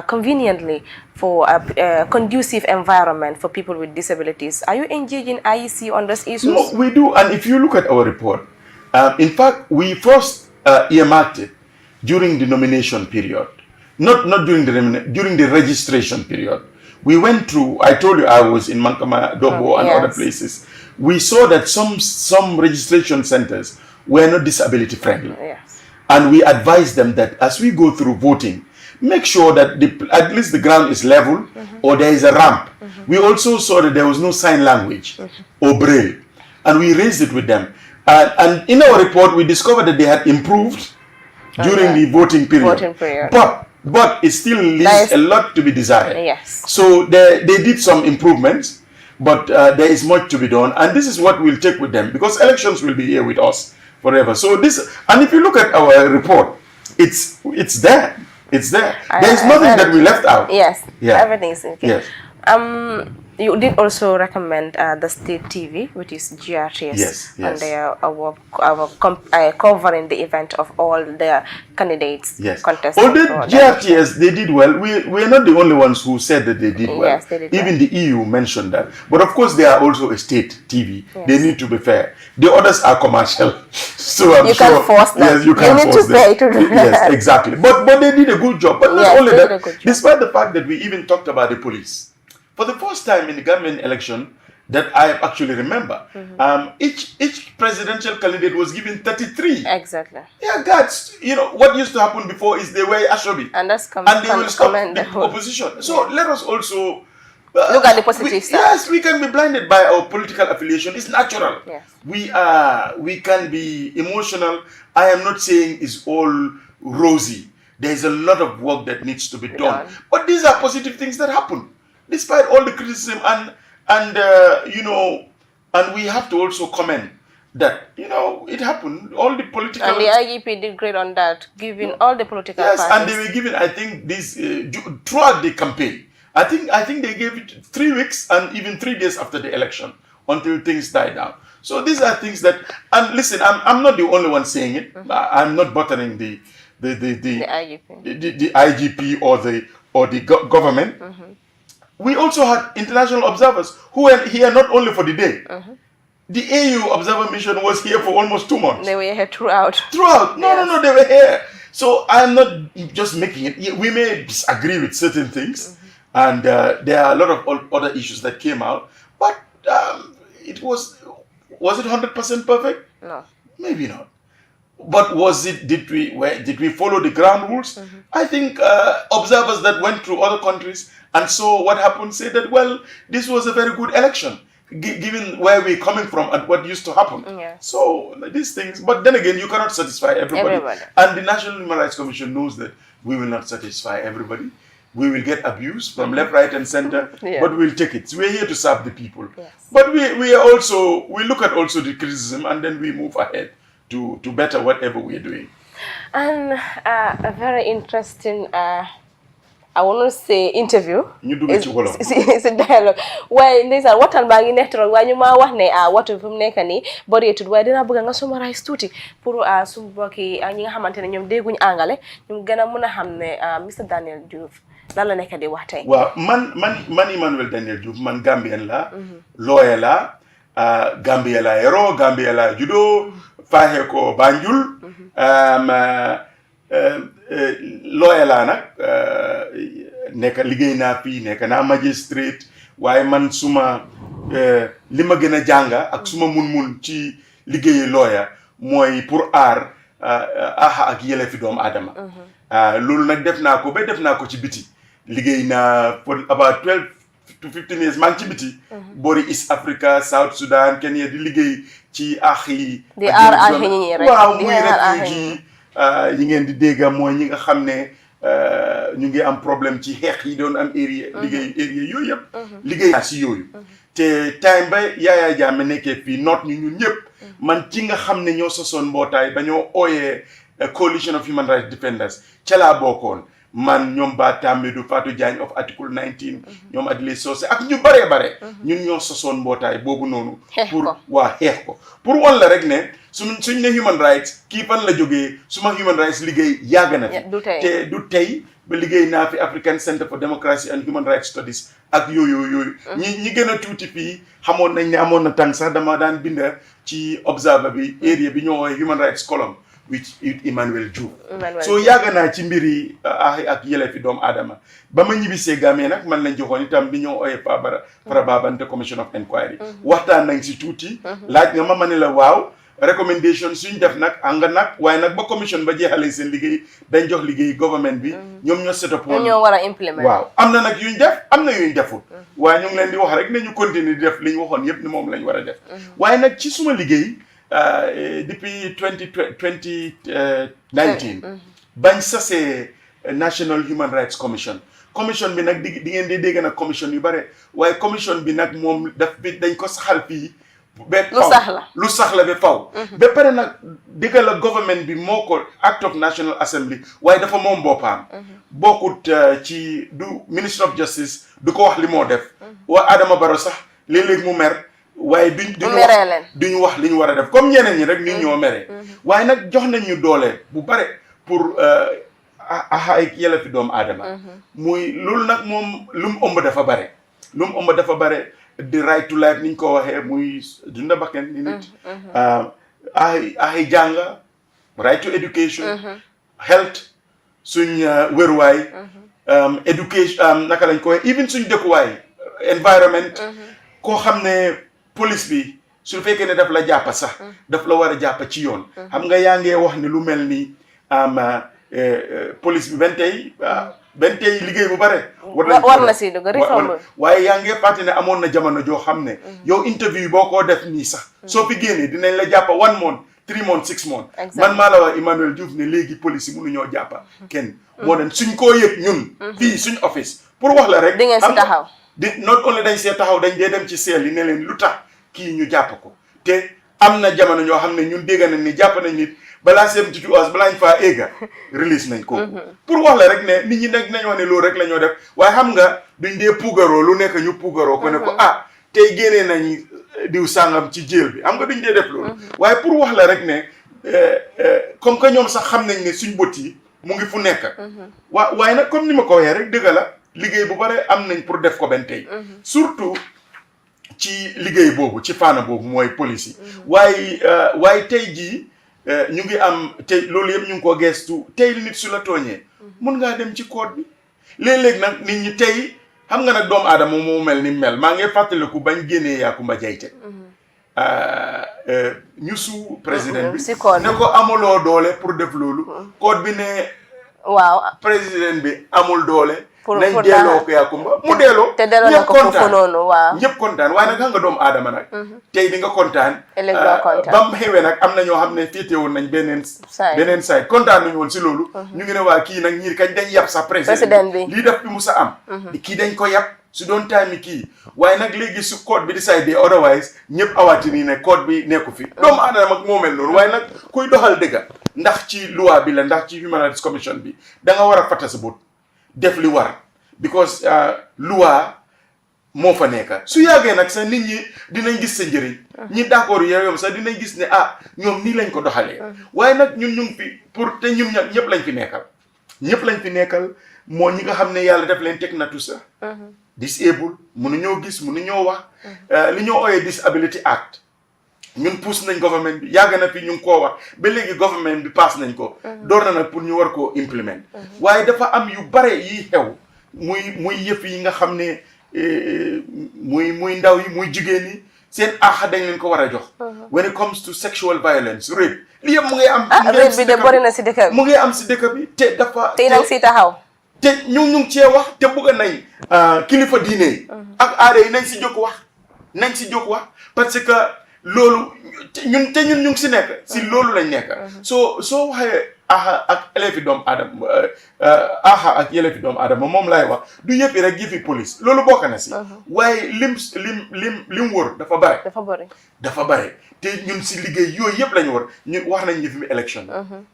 conveniently for a conducive environment for people with disabilities. Are you engaging IEC on those issues? No, we do. And if you look at our report, in fact, we first earmarked it during the nomination period. Not during the registration period. We went through, I told you I was in Mankama, Dobo and other places. We saw that some registration centers were not disability friendly. And we advised them that as we go through voting, make sure that at least the ground is level or there is a ramp. We also saw that there was no sign language or braille. And we raised it with them. And in our report, we discovered that they had improved during the voting period. But it still leaves a lot to be desired. So they did some improvements, but there is much to be done. And this is what we'll take with them, because elections will be here with us forever. So this, and if you look at our report, it's there. It's there. There's nothing that we left out. Everything's okay. You did also recommend the state TV, which is GRTS, and they are covering the event of all the candidates, contestants. Although GRTS, they did well. We are not the only ones who said that they did well. They did Even the EU mentioned that. But of course, they are also a state TV. They need to be fair. The others are commercial. So I'm you sure. Can force them. Yes, you can need force to pay them. to do that. Yes, exactly. But they did a good job. But not only that, despite the fact that we even talked about the police. For the first time in the government election that I actually remember, each presidential candidate was given 33. Exactly. Yeah, guys, you know, what used to happen before is they were Ashobi. And that's and they will stop the opposition. So let us also... look at the positive side. Yes, we can be blinded by our political affiliation. It's natural. We can be emotional. I am not saying it's all rosy. There's a lot of work that needs to be done. But these are positive things that happen. Despite all the criticism and you know, and we have to also comment that, you know, it happened. All the political... And the IGP did great on that, giving all the political parties. And they were given, I think, this throughout the campaign. I think they gave it 3 weeks and even 3 days after the election until things died down. So these are things that, and listen, I'm not the only one saying it. I'm not buttering the IGP or the government. We also had international observers who were here not only for the day. The AU observer mission was here for almost 2 months. They were here throughout. No, they were here. So I'm not just making it. We may disagree with certain things, and there are a lot of other issues that came out. But it was it 100% perfect? No, maybe not. But did we follow the ground rules? I think observers that went through other countries and saw what happened said that, well, this was a very good election, given where we're coming from and what used to happen. So these things, but then again, you cannot satisfy everybody. And the National Human Rights Commission knows that we will not satisfy everybody. We will get abuse from left, right, and center, but we'll take it. We're here to serve the people. But we look at also the criticism, and then we move ahead to better whatever we're doing. And a very interesting I want to say interview. ñu dugg ci wolof it's a dialogue. Waaye ndeysaan waxtaan baa ngi nekk trop waaye ñu ma wax ne waxtu fi mu nekk nii bëreetul waaye dinaa bëgg nga summarize tuuti pour suñu mbokk yi ñi nga xamante ne ñoom dégguñu angale ñu gën a mën a xam ne Mr Daniel Joof lan la nekk di wax tey. waaw man Emmanuel Daniel Joof man Gambien la lawyer la Gambia la yero Gambia la judo faaxe ko Banjul lawyer laa nag nekk liggéey naa fii nekk naa magistrate waaye man suma li ma gën a jànga ak suma mun ci liggéeyi lawyer mooy pour aar aha ak yelleefi doomu aadama loolu nag def naa ko ci biti liggéey naa for about 12 to 15 years maa ngi ci biti boori East Africa South Sudan Kenya di liggéey ci ax yi di aar ax yi ñi rek waaw muy refugee yi ngeen di dégga mooy ñi nga xam ne ñu ngi am problème ci xeex yi doon am area yooyu yëpp liggéey naa si yooyu te time ba Yaya Jammeh nekkee fii noot ñu ñun ñëpp man ci nga xam ne ñoo sosoon mbootaay ba ñoo ooyee coalition of human rights defenders ca laa bokkoon man ñoom ba Tambidou Fatou Diagne of article 19 ñoom Adile Socé ak ñu bare ñun ñoo sosoon mbootaay boobu noonu pour xeex ko pour wan la rek ne suñ ne human rights kii fan la jógee suma human rights liggéey yàgg na fi te du tey ba liggéey naa fi African Center for Democracy and Human Rights Studies ak yooyu ñi gën a tuuti fii xamoon nañ ne amoon na tànk sax dama daan binda ci observer bi area bi ñoo woowee human rights column with Emmanuel Joof so yàgg naa ci mbiri ak yelleefi doomu aadama ba ma ñibbisee Gambie nag man lañ joxoon itam bi ñoo ooyee Faraba Banta Commission of Inquiry waxtaan nañ si tuuti laaj nga ma ne la waaw recommendation suñ def nag anga nag waaye nag ba commission ba jeexalee seen liggéey dañ jox liggéey government bi ñoom ñoo set up woon ñoo war a implement waaw am na nag yuñ def am na yuñ deful waaye ñu ngi leen di wax rek ne ñu continuer di def li ñu waxoon yëpp ni moom lañ war a def waaye nag ci suma liggéey depuis 2019 bañ sasee National Human Rights Commission bi nag di ngeen di dégg nag commission yu bare waaye commission bi nag moom dañ ko saxal fii lu sax la ba faw ba pare nag dëgg la government bi moo ko Act of National Assembly waaye dafa moom boppam bokkut ci du Minister of Justice du ko wax li moo def waa Adama Barrow sax léeg-léeg mu mer waaye duñu wax li ñu war a def comme ñeneen ñi rek ni ñoo mere waaye nag jox nañ ñu doole bu bare pour ay yelleefi doomu aadama muy loolu nag moom lu mu ëmb dafa bare the right to life niñ ko waxee muy dunda bakken ni nit ay jànga right to education health suñ wéruwaay education naka lañ ko waxee even suñ dëkkuwaay environment koo xam ne police bi su fekkee ne daf la jàppa sax daf la war a jàppa ci yoon xam nga yaa ngee wax ne lu mel ni police bi benn tey liggéey bu bare war na si dugg réforme waaye yaa ngee fàtte ne amoon na jamono joo xam ne yow interview boo ko def nii sax soo fi génnee dinañ la jàppa 1 month 3 months 6 months man maa la wax Emmanuel Joof ne léegi police yi mënuñoo jàppa kenn moo den suñ koo yëg ñun fii suñ office pour wax la rek di ngeen si taxaw not only dañ see taxaw dañ dee dem ci seel yi ne leen lu tax kii ñu jàpp ko te am na jamono ñoo xam ne ñun dégg nañ ni jàpp nañ nit balaa 72 hours balaa ñu faa egga release nañ ko pour wax la rek ne nit ñi nag nañ wax ne loolu rek la ñoo def waaye xam nga duñ dee puugaroo lu nekk ñu puugaroo ko ne ko tey génnee nañ diw sàngam ci jéel bi xam nga duñ dee def loolu waaye pour wax la rek ne comme que ñoom sax xam nañ ne suñ bët yi mu ngi fu nekk waaye nag comme ni ma ko waxee rek dëgg la liggéey bu bare am nañ pour def ko benn tey surtout ci liggéey boobu ci faana boobu mooy police yi waaye tey jii ñu ngi am tey loolu yëpp ñu ngi ko geestu tey nit su la tooñee mun ngaa dem ci code bi léeg-léeg nag nit ñi tey xam nga nag doomu aadama moo mel ni mel maa ngi fàttaliku bañ génnee Yakumba Jayte ñu su président bi ne ko amuloo doole pour def loolu code bi ne waaw président bi amul doole nañ delloo ko Yakumba mu delloo te delloo na ko foofu noonu waaw ñëpp kontaan waaye nag xam nga doomu aadama nag tey di nga kontaan ëllëg doo kontaan ba mu xewee nag am na ñoo xam ne féete woon nañ beneen side kontaan nañu woon si loolu ñu ngi ne waa kii nag ñii kañ dañ yab sax président bi lii def bi mu sa am kii dañ ko yab su doon time kii waaye nag léegi su code bi décidé otherwise ñëpp awaati nii ne code bi nekku fi doomu aadama mag moo mel noonu waaye nag kuy doxal dëgga ndax ci loi bi la ndax ci Human Rights Commission bi da nga war a fàtta sa bët def li war because loi moo fa nekk su yàggee nag sax nit ñi dinañ gis sa njëriñ ñi d'accord yow sax dinañ gis ne ñoom nii lañ ko doxalee waaye nag ñun ñu ngi fi pour te ñun ñëpp lañ fi nekkal moo ñi nga xam ne yàlla def leen teg natu sax disabled mënuñoo gis mënuñoo wax li ñoo ooyee Disability Act ñun pousse nañ government bi yàgg na fi ñu ngi koo wax ba léegi government bi pass nañ ko door na nag pour ñu war koo implement waaye dafa am yu bare yi xew muy yëf yi nga xam ne muy ndaw yi muy jigéen yi seen aaxa dañ leen ko war a jox when it comes to sexual violence rape li yëpp mu ngi am rape bi de bari na si dëkk bi mu ngi am si dëkk bi te dafa te nag si taxaw te ñu ngi cee wax te bëgg nañ kilifa diine yi ak aada yi nañ si jóg wax parce que loolu ñun ñu ngi si nekk si loolu lañ nekk soo waxee aaxa ak yelleefi doomu aadama moom laay wax du yëppi rek yëfi police loolu bokk na si waaye lim wër dafa bare te ñun si liggéey yooyu yëpp lañu war ñun wax nañ yëfi élection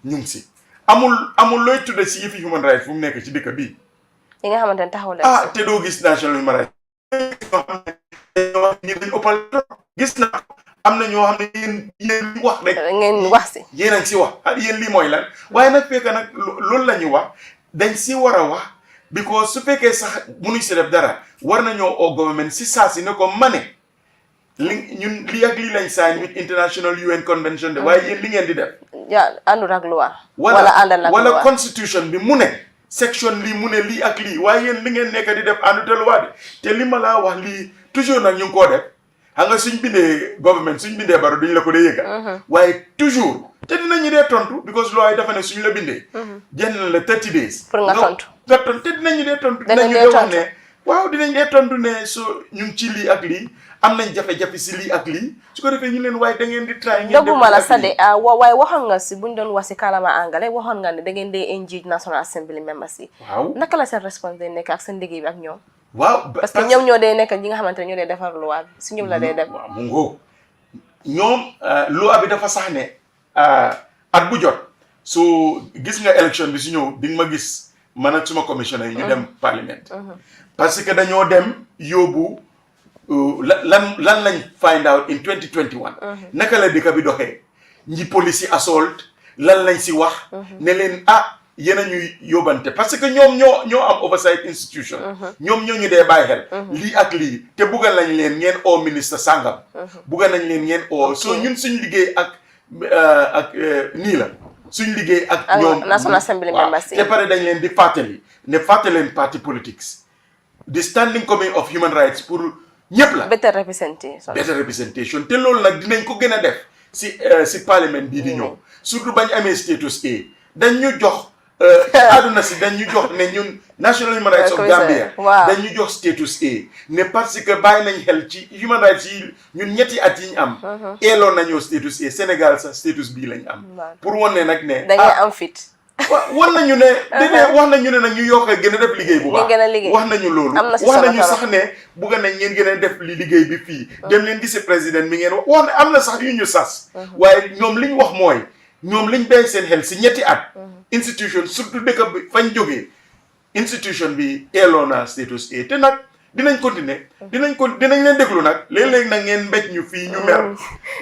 ñu ngi si amul looy tudde si yëfi human rights fu mu nekk ci dëkk bii yi nga xamante ne taxaw la te doo gis national human rights ñi dañ ëppal gis naa am na ñoo xam ne yéen li wax rek ngeen wax si yéen a ngi si wax yéen lii mooy lan waaye nag fekk nag loolu la ñuy wax dañ si war a wax because su fekkee sax munuñ si def dara war nañoo oo government si saa si ne ko mane ñun lii ak lii lañ sign with international UN convention de waaye yéen li ngeen di def àndul ak loi wala àndal ak loi wala constitution bi mu ne section lii mu ne lii ak lii waaye yéen li ngeen nekk di def àndute loi de te li ma laa wax lii toujours nag ñu ngi koo def xam nga suñ bindee government suñ bindee baro duñ la ko dee yëga waaye toujours te dinañu dee tontu because loi dafa ne suñ la bindee jënd na la 30 days pour nga tontu te dinañu dee tontu dinañu dee wax ne waaw dinañ dee tontu ne so ñu ngi ci lii ak lii am nañ jafe-jafe si lii ak lii su ko defee ñu leen waaye da ngeen di try doguma la sade waaye waxoon nga si buñ doon wax si kàllaama angale waxoon nga ne da ngeen dee engage National Assembly members yi waaw naka la seen response day nekk ak seen liggéey bi ak ñoom waaw parce que ñoom ñoo dee nekk ñi nga xamante ne ñoo dee defar loi bi si ñoom la dee def waaw mu ngoo ñoom loi bi dafa sax ne at bu jot so gis nga élection bi su ñëw di nga ma gis man ak suma commissioner yi ñu dem parlement parce que dañoo dem yóbbu lan lañ find out in 2021 naka la dëkk bi doxee ñi police yi assault lan lañ si wax ne leen yéen a ñuy yóbbante parce que ñoom ñoo am oversight institution ñoom ñoo ñu dee bàyyi xel lii ak lii te bugga nañ leen ngeen oo ministre sàngam bugga nañ leen ngeen oo so ñun suñ liggéey ak nii la suñ liggéey ak ñoom National Assembly members te pare dañ leen di fàttali ne fàttaleen party politics the standing committee of human rights pour ñëpp la better representation te loolu nag dinañ ko gën a def si parlement bii di ñëw surtout bañ amee status A dañ ñu jox àdduna si dañ ñu jox ne ñun National Human Rights of Gambia dañ ñu jox status A ne parce que bàyyi nañ xel ci human rights yi ñun ñetti at yi ñu am eeloon nañoo status A Sénégal sax status B lañ am pour wan ne nag ne da ngay am fit wax nañu ne wax nañu ne nag ñu yokk gën a def liggéey bu baax wax nañu loolu wax nañu sax ne bugg nañ ngeen gën a def li liggéey bi fii dem leen gisi président mi ngeen wax ne am na sax yu ñu sas waaye ñoom li ñu wax mooy ñoom liñ bàyyi seen xel si ñetti at institution surtout dëkk bi fañ jógee institution bi eeloo na status A te nag dinañ continuer dinañ leen déglu nag léeg-léeg nag ngeen mbéj ñu fii ñu mer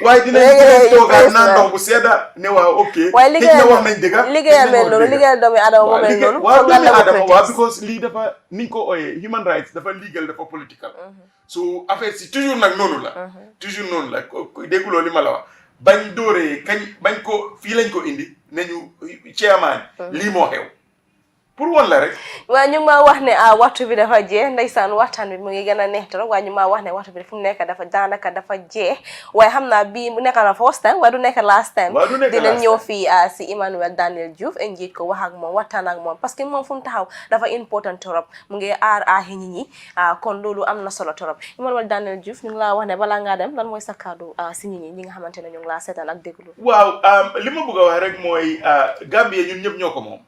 waaye dinañ toogaat naan ndox bu sedda ne waaw ok waaye na wax nañ dëgga liggéeyal mel noonu liggéeyal doomi adama moo mel noonu waaw doomi adama waaw because lii dafa niñ ko ooyee human rights dafa legal dafa political so affaire si toujours nag noonu la toujours noonu la dégguloo li ma la wax bañ dóoree bañ ko fii lañ ko indi nañu chairman lii moo xew pour woon la rek waaye ñu ma wax ne waxtu bi dafa jeex ndeysaan waxtaan bi mu ngi gën a neex trop waaye ñu ma wax ne waxtu bi fu mu nekk dafa jeex waaye xam naa bii mu nekk na first time waaye du nekk last time dinañ ñëw fii si Emmanuel Daniel Joof njiit ko wax ak moom waxtaan ak moom parce que moom fu mu taxaw dafa important trop mu ngi aar nit ñi kon loolu am na solo trop Emmanuel Daniel Joof ñu ngi laa wax ne balaa ngaa dem lan mooy sa kàddu si nit ñi nga xamante ne ñu ngi laa seetaan ak déglu waaw li ma bëgg a wax rek mooy Gambie ñun ñëpp ñoo ko moom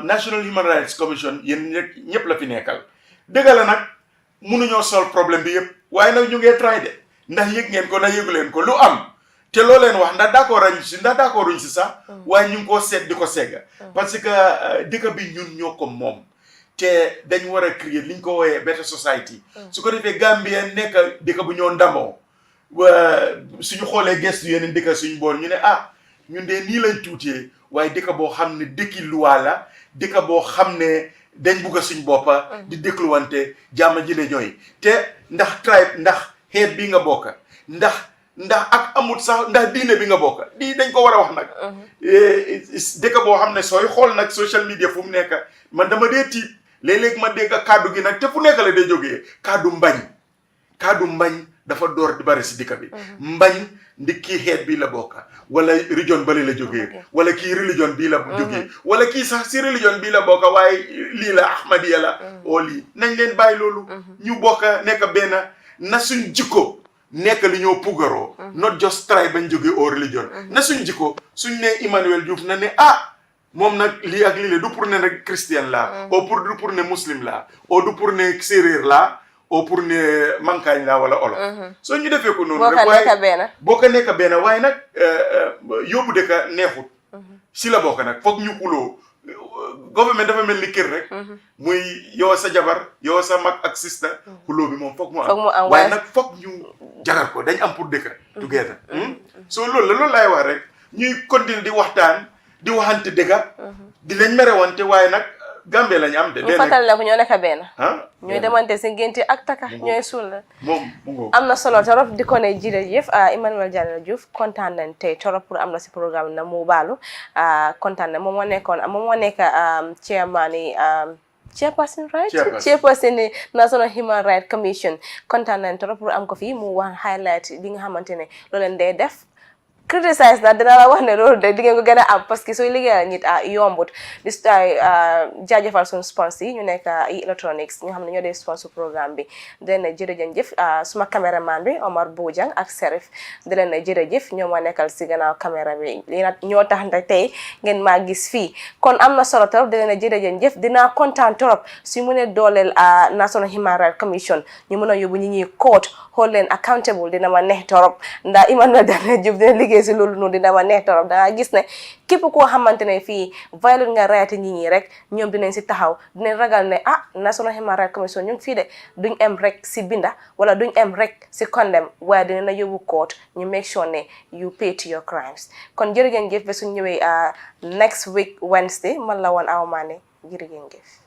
National Human Rights Commission yéen ñëpp la fi nekkal dëgg la nag mënuñoo solve problème bi yëpp waaye nag ñu ngee try de ndax yëg ngeen ko ndax yëgu leen ko lu am te loo leen wax ndax d'accord uñ si sax waaye ñu ngi koo seet di ko segga parce que dëkk bi ñun ñoo ko moom te dañ war a créer liñ ko wooyee better society su ko defee Gambia nekk dëkk bu ñoo ndamoo suñu xoolee gestu yeneen dëkk suñu boor ñu ne ñun de nii lañ tuutee waaye dëkk boo xam ne dëkki luwaa la dëkk boo xam ne dañ bugg a suñ boppa di dégluwante jàmm ji ne ñooy te ndax tribe ndax xeet bi nga bokka ndax ak amut sax ndax diine bi nga bokka dañ ko war a wax nag dëkk boo xam ne sooy xool nag social media fu mu nekk man dama dee tiit léeg-léeg ma dégg kaddu gi nag te fu nekk la day jógee kaddu mbañ dafa door di bari si dëkk bi mbañ ndi kii xeet bii la bokka wala religion bali la jógee wala kii religion bii la jógee wala kii sax si religion bii la bokka waaye lii la ahmadiya la oo lii nañ leen bàyyi loolu ñu bokka nekk benn na suñ jikko nekk li ñoo pugaroo not just tribe bañ jógee au religion na suñ jikko suñ ne Emmanuel Diouf na ne moom nag lii ak lii la du pour ne rek christian la du pour ne muslim la du pour ne séeréer la pour ne mankaañ la wala olo soo ñu defee ko noonu rek waaye boo ko nekk benn waaye nag yóbbu dëkka neexut si la bokk nag foog ñu xuloo government dafa mel ni kër rek muy yow sa jabar yow sa mag ak sista xuloo bi moom foog mu am waaye nag foog ñu jagar ko dañ am pour dëkka together soo loolu laay wax rek ñuy continuer di waxtaan di waxante dëgga di leen merewante waaye nag Gambie lañ am de. ñu fàttali la ko ñoo nekk benn. ñooy demante si ngénte ak taka ñooy suul la. am na solo torop di ko ne jërëjëf Emmanuel Diouf kontaan nañ tey torop pour am na si programme Nna MOBALU kontaan nañ moom moo nekk chairperson ni National Human Rights Commission kontaan nañ torop pour am ko fii mu wax highlight li nga xamante ne loolu leen day def. criticize na dina la wax ne loolu de di ngeen ko gën a am parce que sooy liggéeyal nit yombut dis jaajëfal suñu sponsor yi ñu nekk electronics ñu xam ne ñoo dee sponsor programme bi di leen ne jërëjëf suma caméraman bi Omar Bojang ak Serif di leen ne jërëjëf ñoo ma nekkal si gannaaw caméra bi lii nag ñoo tax nda tey ngeen maa gis fii kon am na solo trop di leen ne jërëjëf dinaa kontaan trop su mu ne dooleel National Human Rights Commission ñu mën a yóbbu ñi ñuy court hold leen accountable dina ma neex torop ndax Emmanuel Diouf dina liggéey si loolu noonu dina ma neex torop danga gis ne képp koo xamante ne fii violate nga rayati nit ñi rek ñoom dinañ si taxaw dinañ ragal ne National Human Rights Commission ñu ngi fii de duñ em rek si binda wala duñ em rek si condemn waaye dina la yóbbu court ñu make sure ne you pay to your crimes kon jërëjëf ba suñ ñëwee next week Wednesday man la woon Awa Mane jërëjëf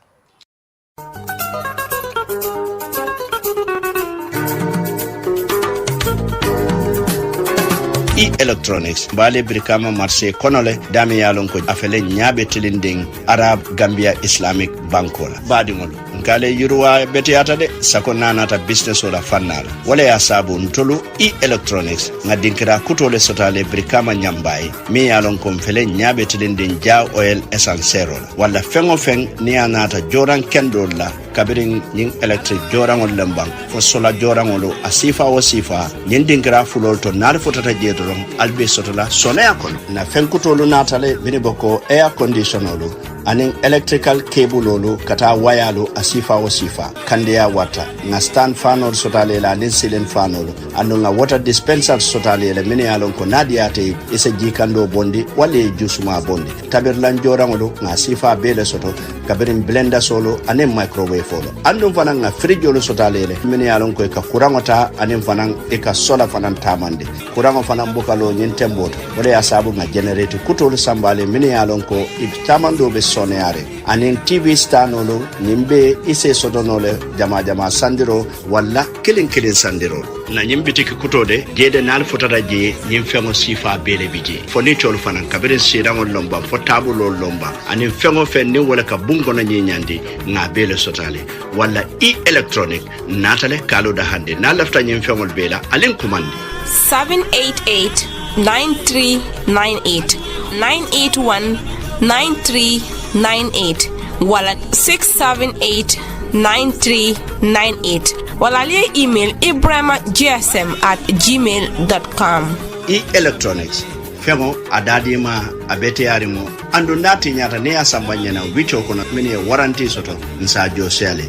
electronics bale brikama marché konole dami yalon ko afele nyaabe tilinding Arab Gambia Islamic Bankola badingol ngale yurwa betiyata de sako nanata business ola fannala wala ya sabu ntolu electronics ngadinkira kutole sotale brikama nyambai mi yalon ko fele nyaabe tilinding ja oil essentiel wala fengo feng ni anata joran kendol la kabirin ning electric jorangol lembang fo sola jorangolo asifa o sifa nyindingira fulol to nar fotata jedron albe sotola sonea kon na fenkutolu natale bini boko air conditionolu aning electrical cable lolu kata wayalu asifa o sifa kandia wata na stand fanol sotale la nin ceiling fanolu ando nga water dispenser sotale le mini alon ko nadiate isa jikando bondi wale jusuma bondi tabir lan jorangolo nga sifa bele soto kabirin blender solo aning microwave folo andum fanan nga fridge lo sotale le mini alon ko ka kurangota aning fanan e ka sola fanan tamande kurango fanan bukalo nyintemboto wala ya sabu nga generate kutolu sambale mini alon ko ibtamando be soneare anin TV stanolo nimbe ise sodonole jama sandiro wala kilin sandiro na nyimbiti kutode jede nal fotata je nyimfengo sifa bele bije foni chol fanan kabere sirango lomba fo tabulo lomba anin fengo fenni wala ka bungo na nyinyandi nga bele sotale wala electronic natale kalo da hande na lafta nyimfengo bela alin kumande 788 9398 981 9398 wala 678 9398 wala liye email ibrahima@gmail.com electronics femo adadima abete arimo andu nati nyata ne asambanya na wicho kono mini warranty soto nsa josele